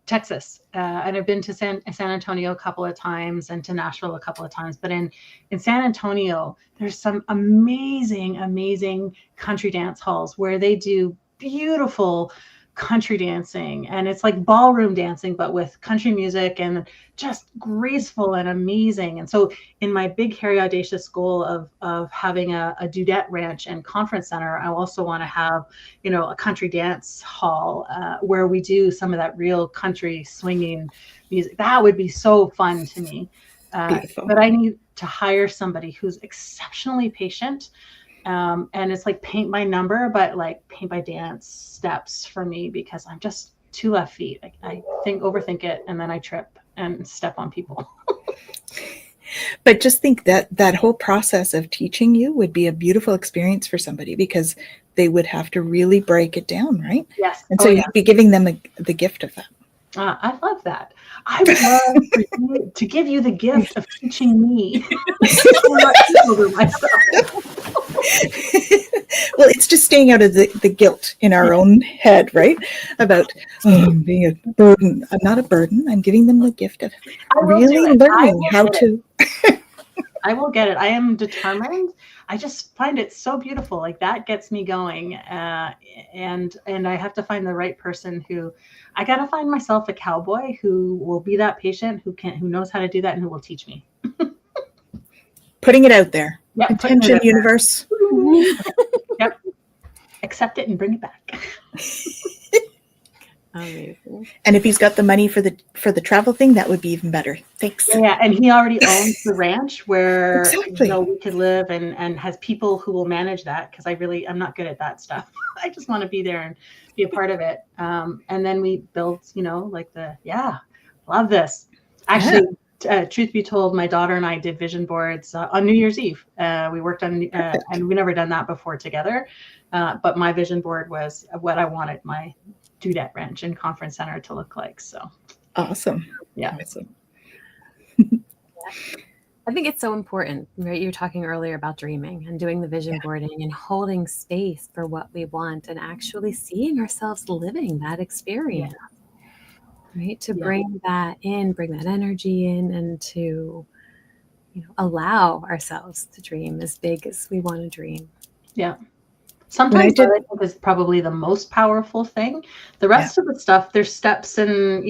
S2: Texas, and I've been to San Antonio a couple of times and to Nashville a couple of times. But in San Antonio, there's some amazing country dance halls where they do beautiful country dancing, and it's like ballroom dancing but with country music and just graceful and amazing. And so in my big hairy audacious goal of having a dudette ranch and conference center, I also want to have a country dance hall where we do some of that real country swinging music. That would be so fun to me. But I need to hire somebody who's exceptionally patient. And it's like paint by number, but like paint by dance steps for me, because I'm just too left feet. I overthink it, and then I trip and step on people.
S1: But just think that whole process of teaching you would be a beautiful experience for somebody, because they would have to really break it down, right?
S2: Yes.
S1: And so you'd be giving them the gift of that.
S2: I love that. I would love for you to give you the gift of teaching me.
S1: Well, it's just staying out of the guilt in our own head, right? About being a burden. I'm not a burden. I'm giving them the gift of really learning how to.
S2: I will get it. I am determined. I just find it so beautiful. Like that gets me going. And I have to find the right person I got to find myself a cowboy who will be that patient, who knows how to do that, and who will teach me.
S1: Putting it out there.
S2: Yep,
S1: Attention, universe.
S2: Yep. Accept it and bring it back.
S3: Amazing.
S1: And if he's got the money for the travel thing, that would be even better. Thanks.
S2: Yeah, and he already owns the ranch where
S1: exactly.
S2: We could live, and has people who will manage that, because I'm not good at that stuff. I just want to be there and be a part of it. And then we built, love this. Actually, truth be told, my daughter and I did vision boards on New Year's Eve. We worked on, and we never done that before together. But my vision board was what I wanted my dudette ranch and conference center to look like. So
S1: awesome.
S2: Yeah.
S1: Awesome.
S3: I think it's so important, right? You were talking earlier about dreaming and doing the vision boarding and holding space for what we want and actually seeing ourselves living that experience. right? To bring that in, bring that energy in, and to, allow ourselves to dream as big as we want to dream.
S2: Yeah. Sometimes that I think is probably the most powerful thing. The rest of the stuff, there's steps and,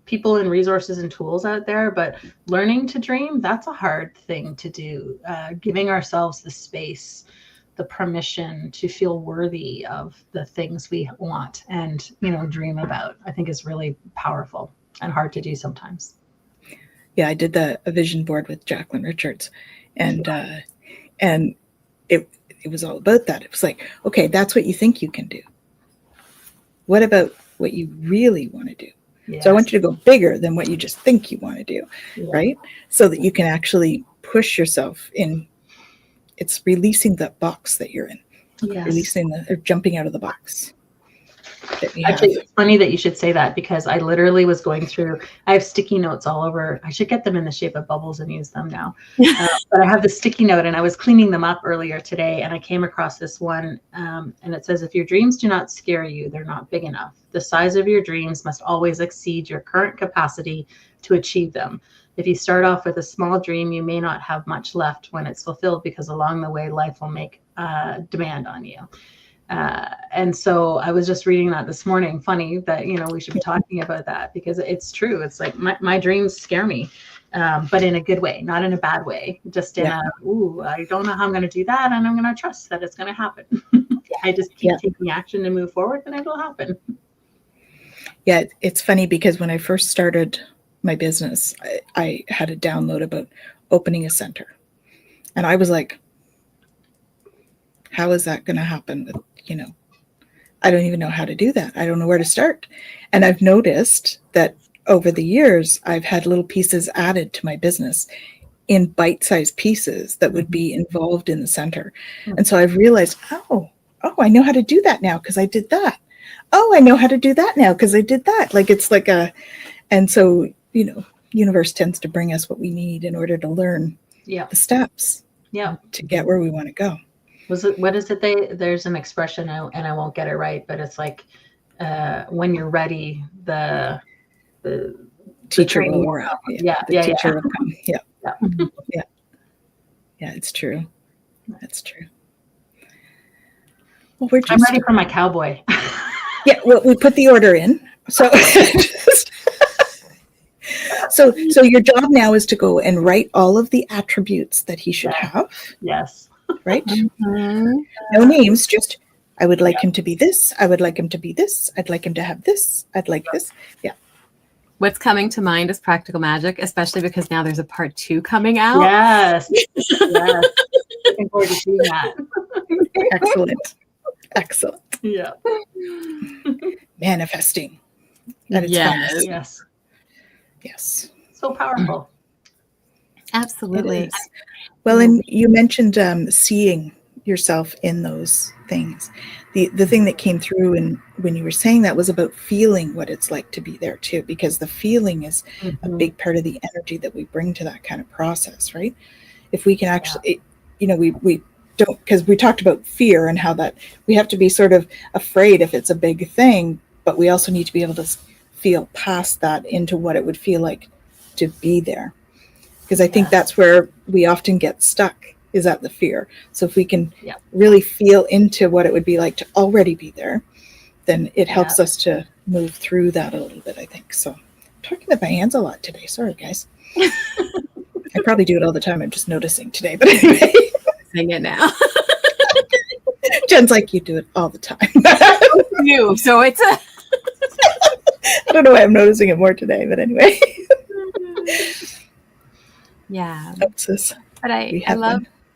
S2: people and resources and tools out there, but learning to dream, that's a hard thing to do. Giving ourselves the space, the permission to feel worthy of the things we want and, dream about, I think is really powerful and hard to do sometimes.
S1: Yeah, I did a vision board with Jacqueline Richards, and it was all about that. It was like, okay, that's what you think you can do. What about what you really want to do? Yes. So I want you to go bigger than what you just think you want to do, right? So that you can actually push yourself in. It's releasing that box that you're in, releasing or jumping out of the box.
S2: Actually, it's funny that you should say that, because I literally was going through, I have sticky notes all over. I should get them in the shape of bubbles and use them now. But I have the sticky note, and I was cleaning them up earlier today, and I came across this one, and it says, if your dreams do not scare you, they're not big enough. The size of your dreams must always exceed your current capacity to achieve them. If you start off with a small dream, you may not have much left when it's fulfilled, because along the way, life will make demand on you. And so I was just reading that this morning. Funny that, we should be talking about that, because it's true. It's like my dreams scare me, but in a good way, not in a bad way, just in I don't know how I'm going to do that. And I'm going to trust that it's going to happen. I just keep taking action and move forward, and it'll happen.
S1: Yeah. It's funny, because when I first started my business, I had a download about opening a center, and I was like, how is that going to happen? I don't even know how to do that. I don't know where to start. And I've noticed that over the years, I've had little pieces added to my business in bite-sized pieces that would be involved in the center. And so I've realized, oh, I know how to do that now because I did that. Oh, I know how to do that now because I did that. Like, it's like and so, universe tends to bring us what we need in order to learn the steps to get where we want to go.
S2: What is it? There's an expression, and I won't get it right, but it's like, when you're ready, the
S1: teacher will arrive. The teacher will come.
S2: Yeah,
S1: it's true. That's true.
S2: Well, I'm ready for my cowboy.
S1: Well, we put the order in. So, so your job now is to go and write all of the attributes that he should have.
S2: Yes.
S1: Right? Mm-hmm. No names, just I would like him to be this. I would like him to be this. I'd like him to have this. I'd like this. Yeah.
S3: What's coming to mind is practical magic, especially because now there's a part 2 coming out.
S2: Yes. Looking forward to seeing that.
S1: Excellent.
S2: Yeah.
S1: Manifesting. That is fun. Yes.
S2: So powerful.
S3: Absolutely.
S1: Well, and you mentioned seeing yourself in those things. The thing that came through when you were saying that was about feeling what it's like to be there too, because the feeling is a big part of the energy that we bring to that kind of process, right? If we can actually, we don't, because we talked about fear and how that we have to be sort of afraid if it's a big thing, but we also need to be able to feel past that into what it would feel like to be there. Because I think that's where we often get stuck, is at the fear. So if we can really feel into what it would be like to already be there, then it helps us to move through that a little bit, I think. So I'm talking with my hands a lot today. Sorry, guys. I probably do it all the time. I'm just noticing today. But anyway.
S3: Sing it now.
S1: Jen's like, you do it all the time.
S3: You. So it's a...
S1: I don't know why I'm noticing it more today, but anyway.
S3: Yeah.
S1: But
S3: I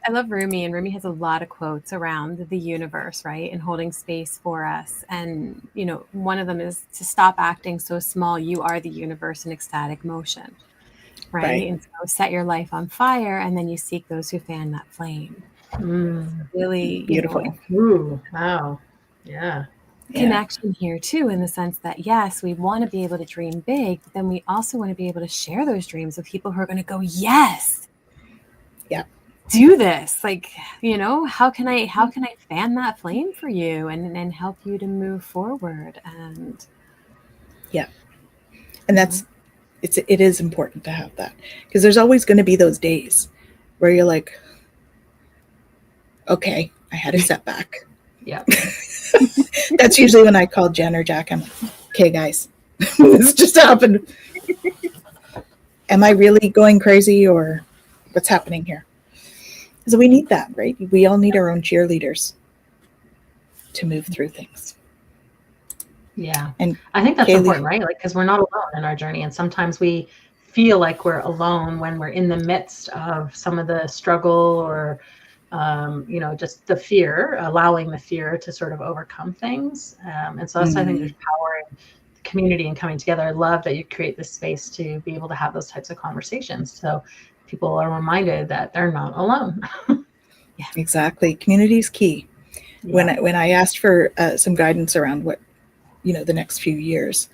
S3: love Rumi, and Rumi has a lot of quotes around the universe, right? And holding space for us. And, one of them is to stop acting so small. You are the universe in ecstatic motion, right? And so set your life on fire, and then you seek those who fan that flame. Really
S1: beautiful.
S2: Ooh, wow. Yeah.
S3: Connection here too, in the sense that yes, we want to be able to dream big, but then we also want to be able to share those dreams with people who are going to go, yes, do this. Like, how can I fan that flame for you and help you to move forward? And
S1: And it is important to have that, because there's always going to be those days where you're like, okay, I had a setback.
S2: Yeah.
S1: That's usually when I call Jen or Jack. I'm like, okay, guys, this just happened. Am I really going crazy, or what's happening here? So we need that, right? We all need our own cheerleaders to move through things.
S2: Yeah.
S1: And
S2: I think that's
S1: Kaylee,
S2: important, right? Like, because we're not alone in our journey. And sometimes we feel like we're alone when we're in the midst of some of the struggle or, just the fear, allowing the fear to sort of overcome things. And so that's, I think there's power in community and coming together. I love that you create this space to be able to have those types of conversations. So people are reminded that they're not alone.
S1: Yeah, exactly. Community is key. Yeah. When I asked for some guidance around what, the next few years,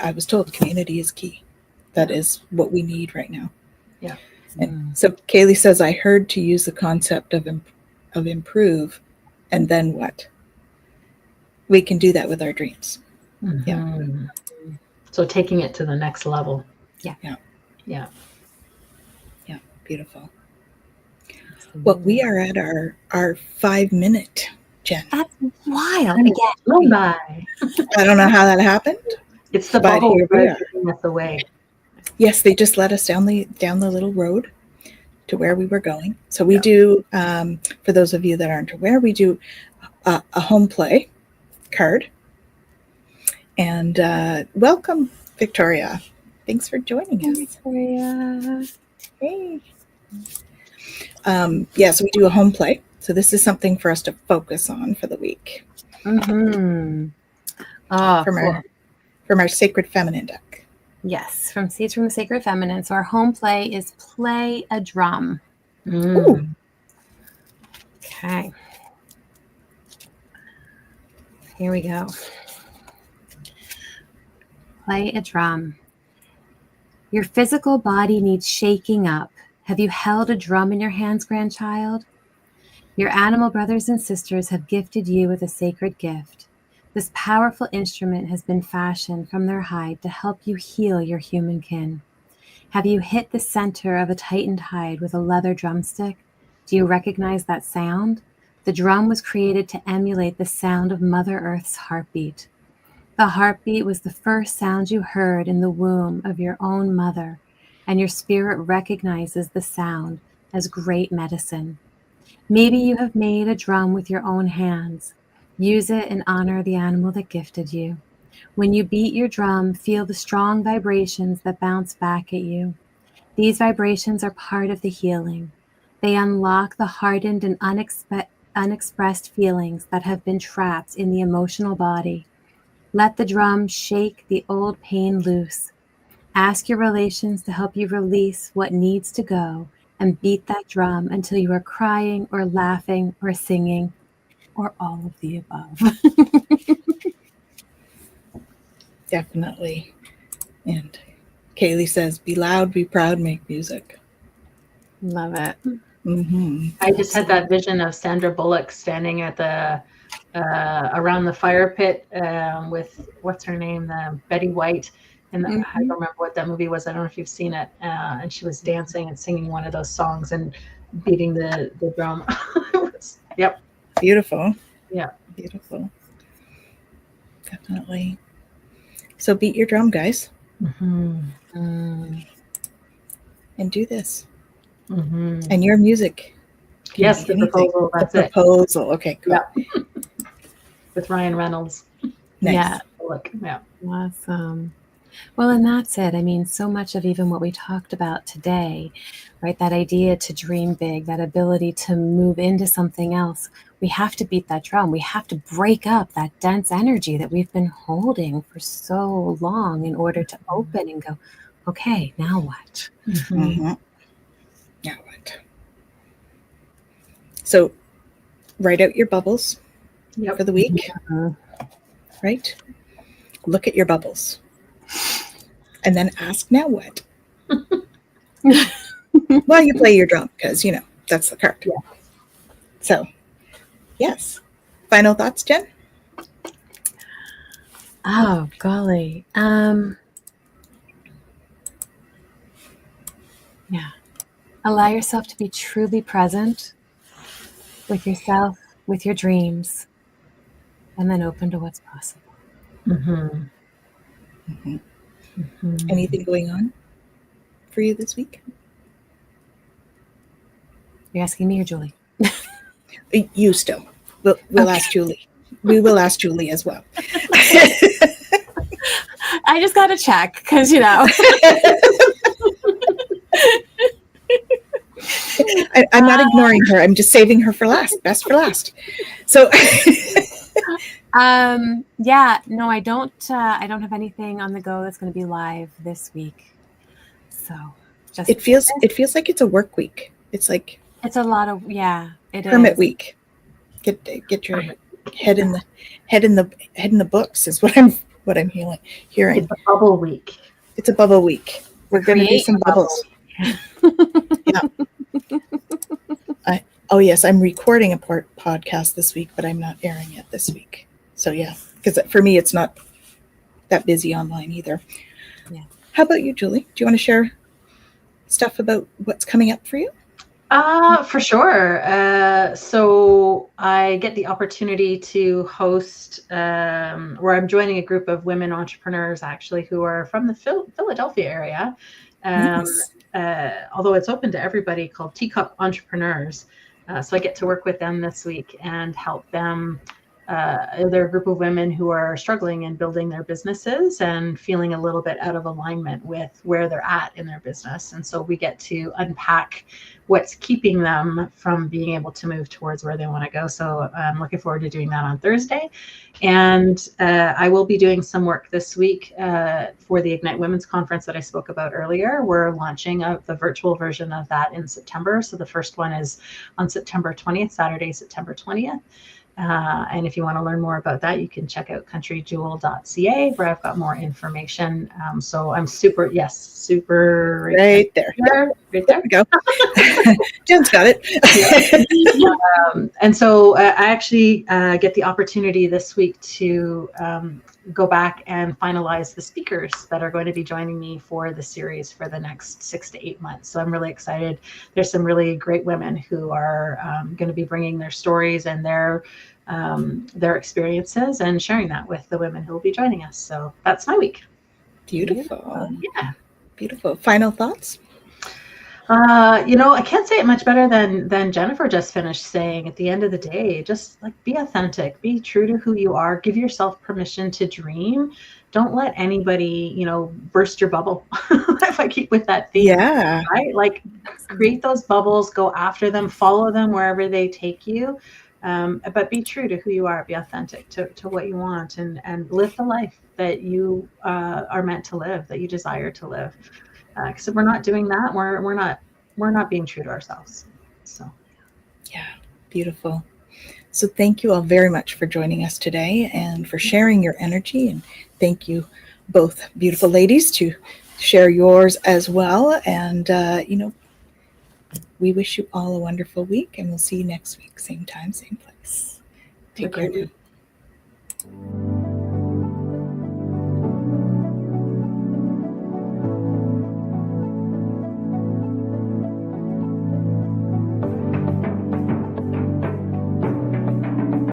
S1: I was told community is key. That is what we need right now.
S2: Yeah.
S1: And so Kaylee says, I heard to use the concept of improve, and then what? We can do that with our dreams.
S2: Mm-hmm.
S1: Yeah.
S2: So taking it to the next level.
S3: Yeah.
S2: Yeah. Yeah.
S1: Yeah. Beautiful. Well, we are at our 5 minute, Jen.
S3: That's wild. Again.
S2: Bye.
S1: I don't know how that happened.
S2: It's the bubble giving us away.
S1: Yes, they just led us down the little road to where we were going. So we do, for those of you that aren't aware, we do a home play card. And welcome, Victoria. Thanks for joining us.
S3: Victoria.
S1: Hey. So we do a home play. So this is something for us to focus on for the week.
S3: Mm-hmm.
S1: From our Sacred Feminine deck.
S3: Yes, from Seeds from the Sacred Feminine. So our home play is play a drum.
S1: Ooh.
S3: Okay. Here we go. Play a drum. Your physical body needs shaking up. Have you held a drum in your hands, grandchild? Your animal brothers and sisters have gifted you with a sacred gift. This powerful instrument has been fashioned from their hide to help you heal your human kin. Have you hit the center of a tightened hide with a leather drumstick? Do you recognize that sound? The drum was created to emulate the sound of Mother Earth's heartbeat. The heartbeat was the first sound you heard in the womb of your own mother, and your spirit recognizes the sound as great medicine. Maybe you have made a drum with your own hands. Use it in honor of the animal that gifted you. When you beat your drum, feel the strong vibrations that bounce back at you. These vibrations are part of the healing. They unlock the hardened and unexpressed feelings that have been trapped in the emotional body. Let the drum shake the old pain loose. Ask your relations to help you release what needs to go, and beat that drum until you are crying or laughing or singing, or all of the above.
S1: Definitely. And Kaylee says, be loud, be proud, make music.
S3: Love it.
S1: Mm-hmm.
S2: I just had that vision of Sandra Bullock standing at the around the fire pit with, what's her name, Betty White. And I don't remember what that movie was. I don't know if you've seen it. And she was dancing and singing one of those songs and beating the drum. Yep.
S1: Beautiful.
S2: Yeah.
S1: Beautiful. Definitely. So beat your drum, guys.
S2: Mm-hmm.
S1: And do this.
S2: Mm-hmm.
S1: And your music.
S2: Yes, the proposal. That's
S1: the proposal. Okay, cool.
S2: Yeah. With Ryan Reynolds.
S1: Nice.
S3: Yeah.
S2: Look. Yeah.
S3: Awesome. Well, and that's it. I mean, so much of even what we talked about today, right? That idea to dream big, that ability to move into something else. We have to beat that drum. We have to break up that dense energy that we've been holding for so long in order to open and go, okay, now what?
S1: Mm-hmm. Now what? So write out your bubbles for the week, right? Look at your bubbles. And then ask, now what? Well, you play your drum because, that's the card.
S2: Yeah.
S1: So, yes. Final thoughts, Jen?
S3: Oh, golly. Yeah. Allow yourself to be truly present with yourself, with your dreams, and then open to what's possible.
S2: Mm-hmm.
S1: Mm-hmm.
S2: Mm-hmm.
S1: Anything going on for you this week?
S3: You're asking me or Julie?
S1: You still. We'll
S3: Okay.
S1: ask Julie. We will ask Julie as well.
S3: I just got to check because, you know.
S1: I'm not ignoring her. I'm just saving her for last. Best for last. So.
S3: Yeah, no, I don't have anything on the go that's going to be live this week. So just
S1: it feels like it's a work week. It's like
S3: it's a lot of it
S1: hermit
S3: is.
S1: week. Get your head in the books is what I'm hearing.
S2: It's a bubble week.
S1: It's a bubble week. We're going to do some bubbles. Yeah. Oh yes, I'm recording a podcast this week, but I'm not airing it this week. So yeah, because for me it's not that busy online either.
S3: Yeah.
S1: How about you, Julie? Do you want to share stuff about what's coming up for you?
S2: For sure. So I get the opportunity to host, where I'm joining a group of women entrepreneurs actually who are from the Philadelphia area.
S1: Nice.
S2: Although it's open to everybody, called Teacup Entrepreneurs. So I get to work with them this week and help them. They're a group of women who are struggling in building their businesses and feeling a little bit out of alignment with where they're at in their business. And so we get to unpack what's keeping them from being able to move towards where they want to go. So I'm looking forward to doing that on Thursday. And I will be doing some work this week for the Ignite Women's Conference that I spoke about earlier. We're launching the virtual version of that in September. So the first one is on September 20th, Saturday, September 20th. And if you want to learn more about that, you can check out countryjewel.ca where I've got more information. So I'm super
S1: right there.
S2: Right there.
S1: We go. Jen's got it.
S2: And so I actually get the opportunity this week to go back and finalize the speakers that are going to be joining me for the series for the next 6 to 8 months. So I'm really excited. There's some really great women who are going to be bringing their stories and their experiences and sharing that with the women who will be joining us. So that's my week.
S1: Beautiful.
S2: Yeah.
S1: Beautiful. Final thoughts?
S2: I can't say it much better than Jennifer just finished saying. At the end of the day, just like be authentic, be true to who you are, give yourself permission to dream. Don't let anybody, burst your bubble. If I keep with that theme,
S1: Yeah.
S2: right? Like create those bubbles, go after them, follow them wherever they take you. But be true to who you are, be authentic to what you want, and live the life that you are meant to live, that you desire to live. Because if we're not doing that, we're not being true to ourselves. So,
S1: yeah, beautiful. So thank you all very much for joining us today and for sharing your energy. And thank you, both beautiful ladies, to share yours as well. And we wish you all a wonderful week, and we'll see you next week, same time, same place. Take care.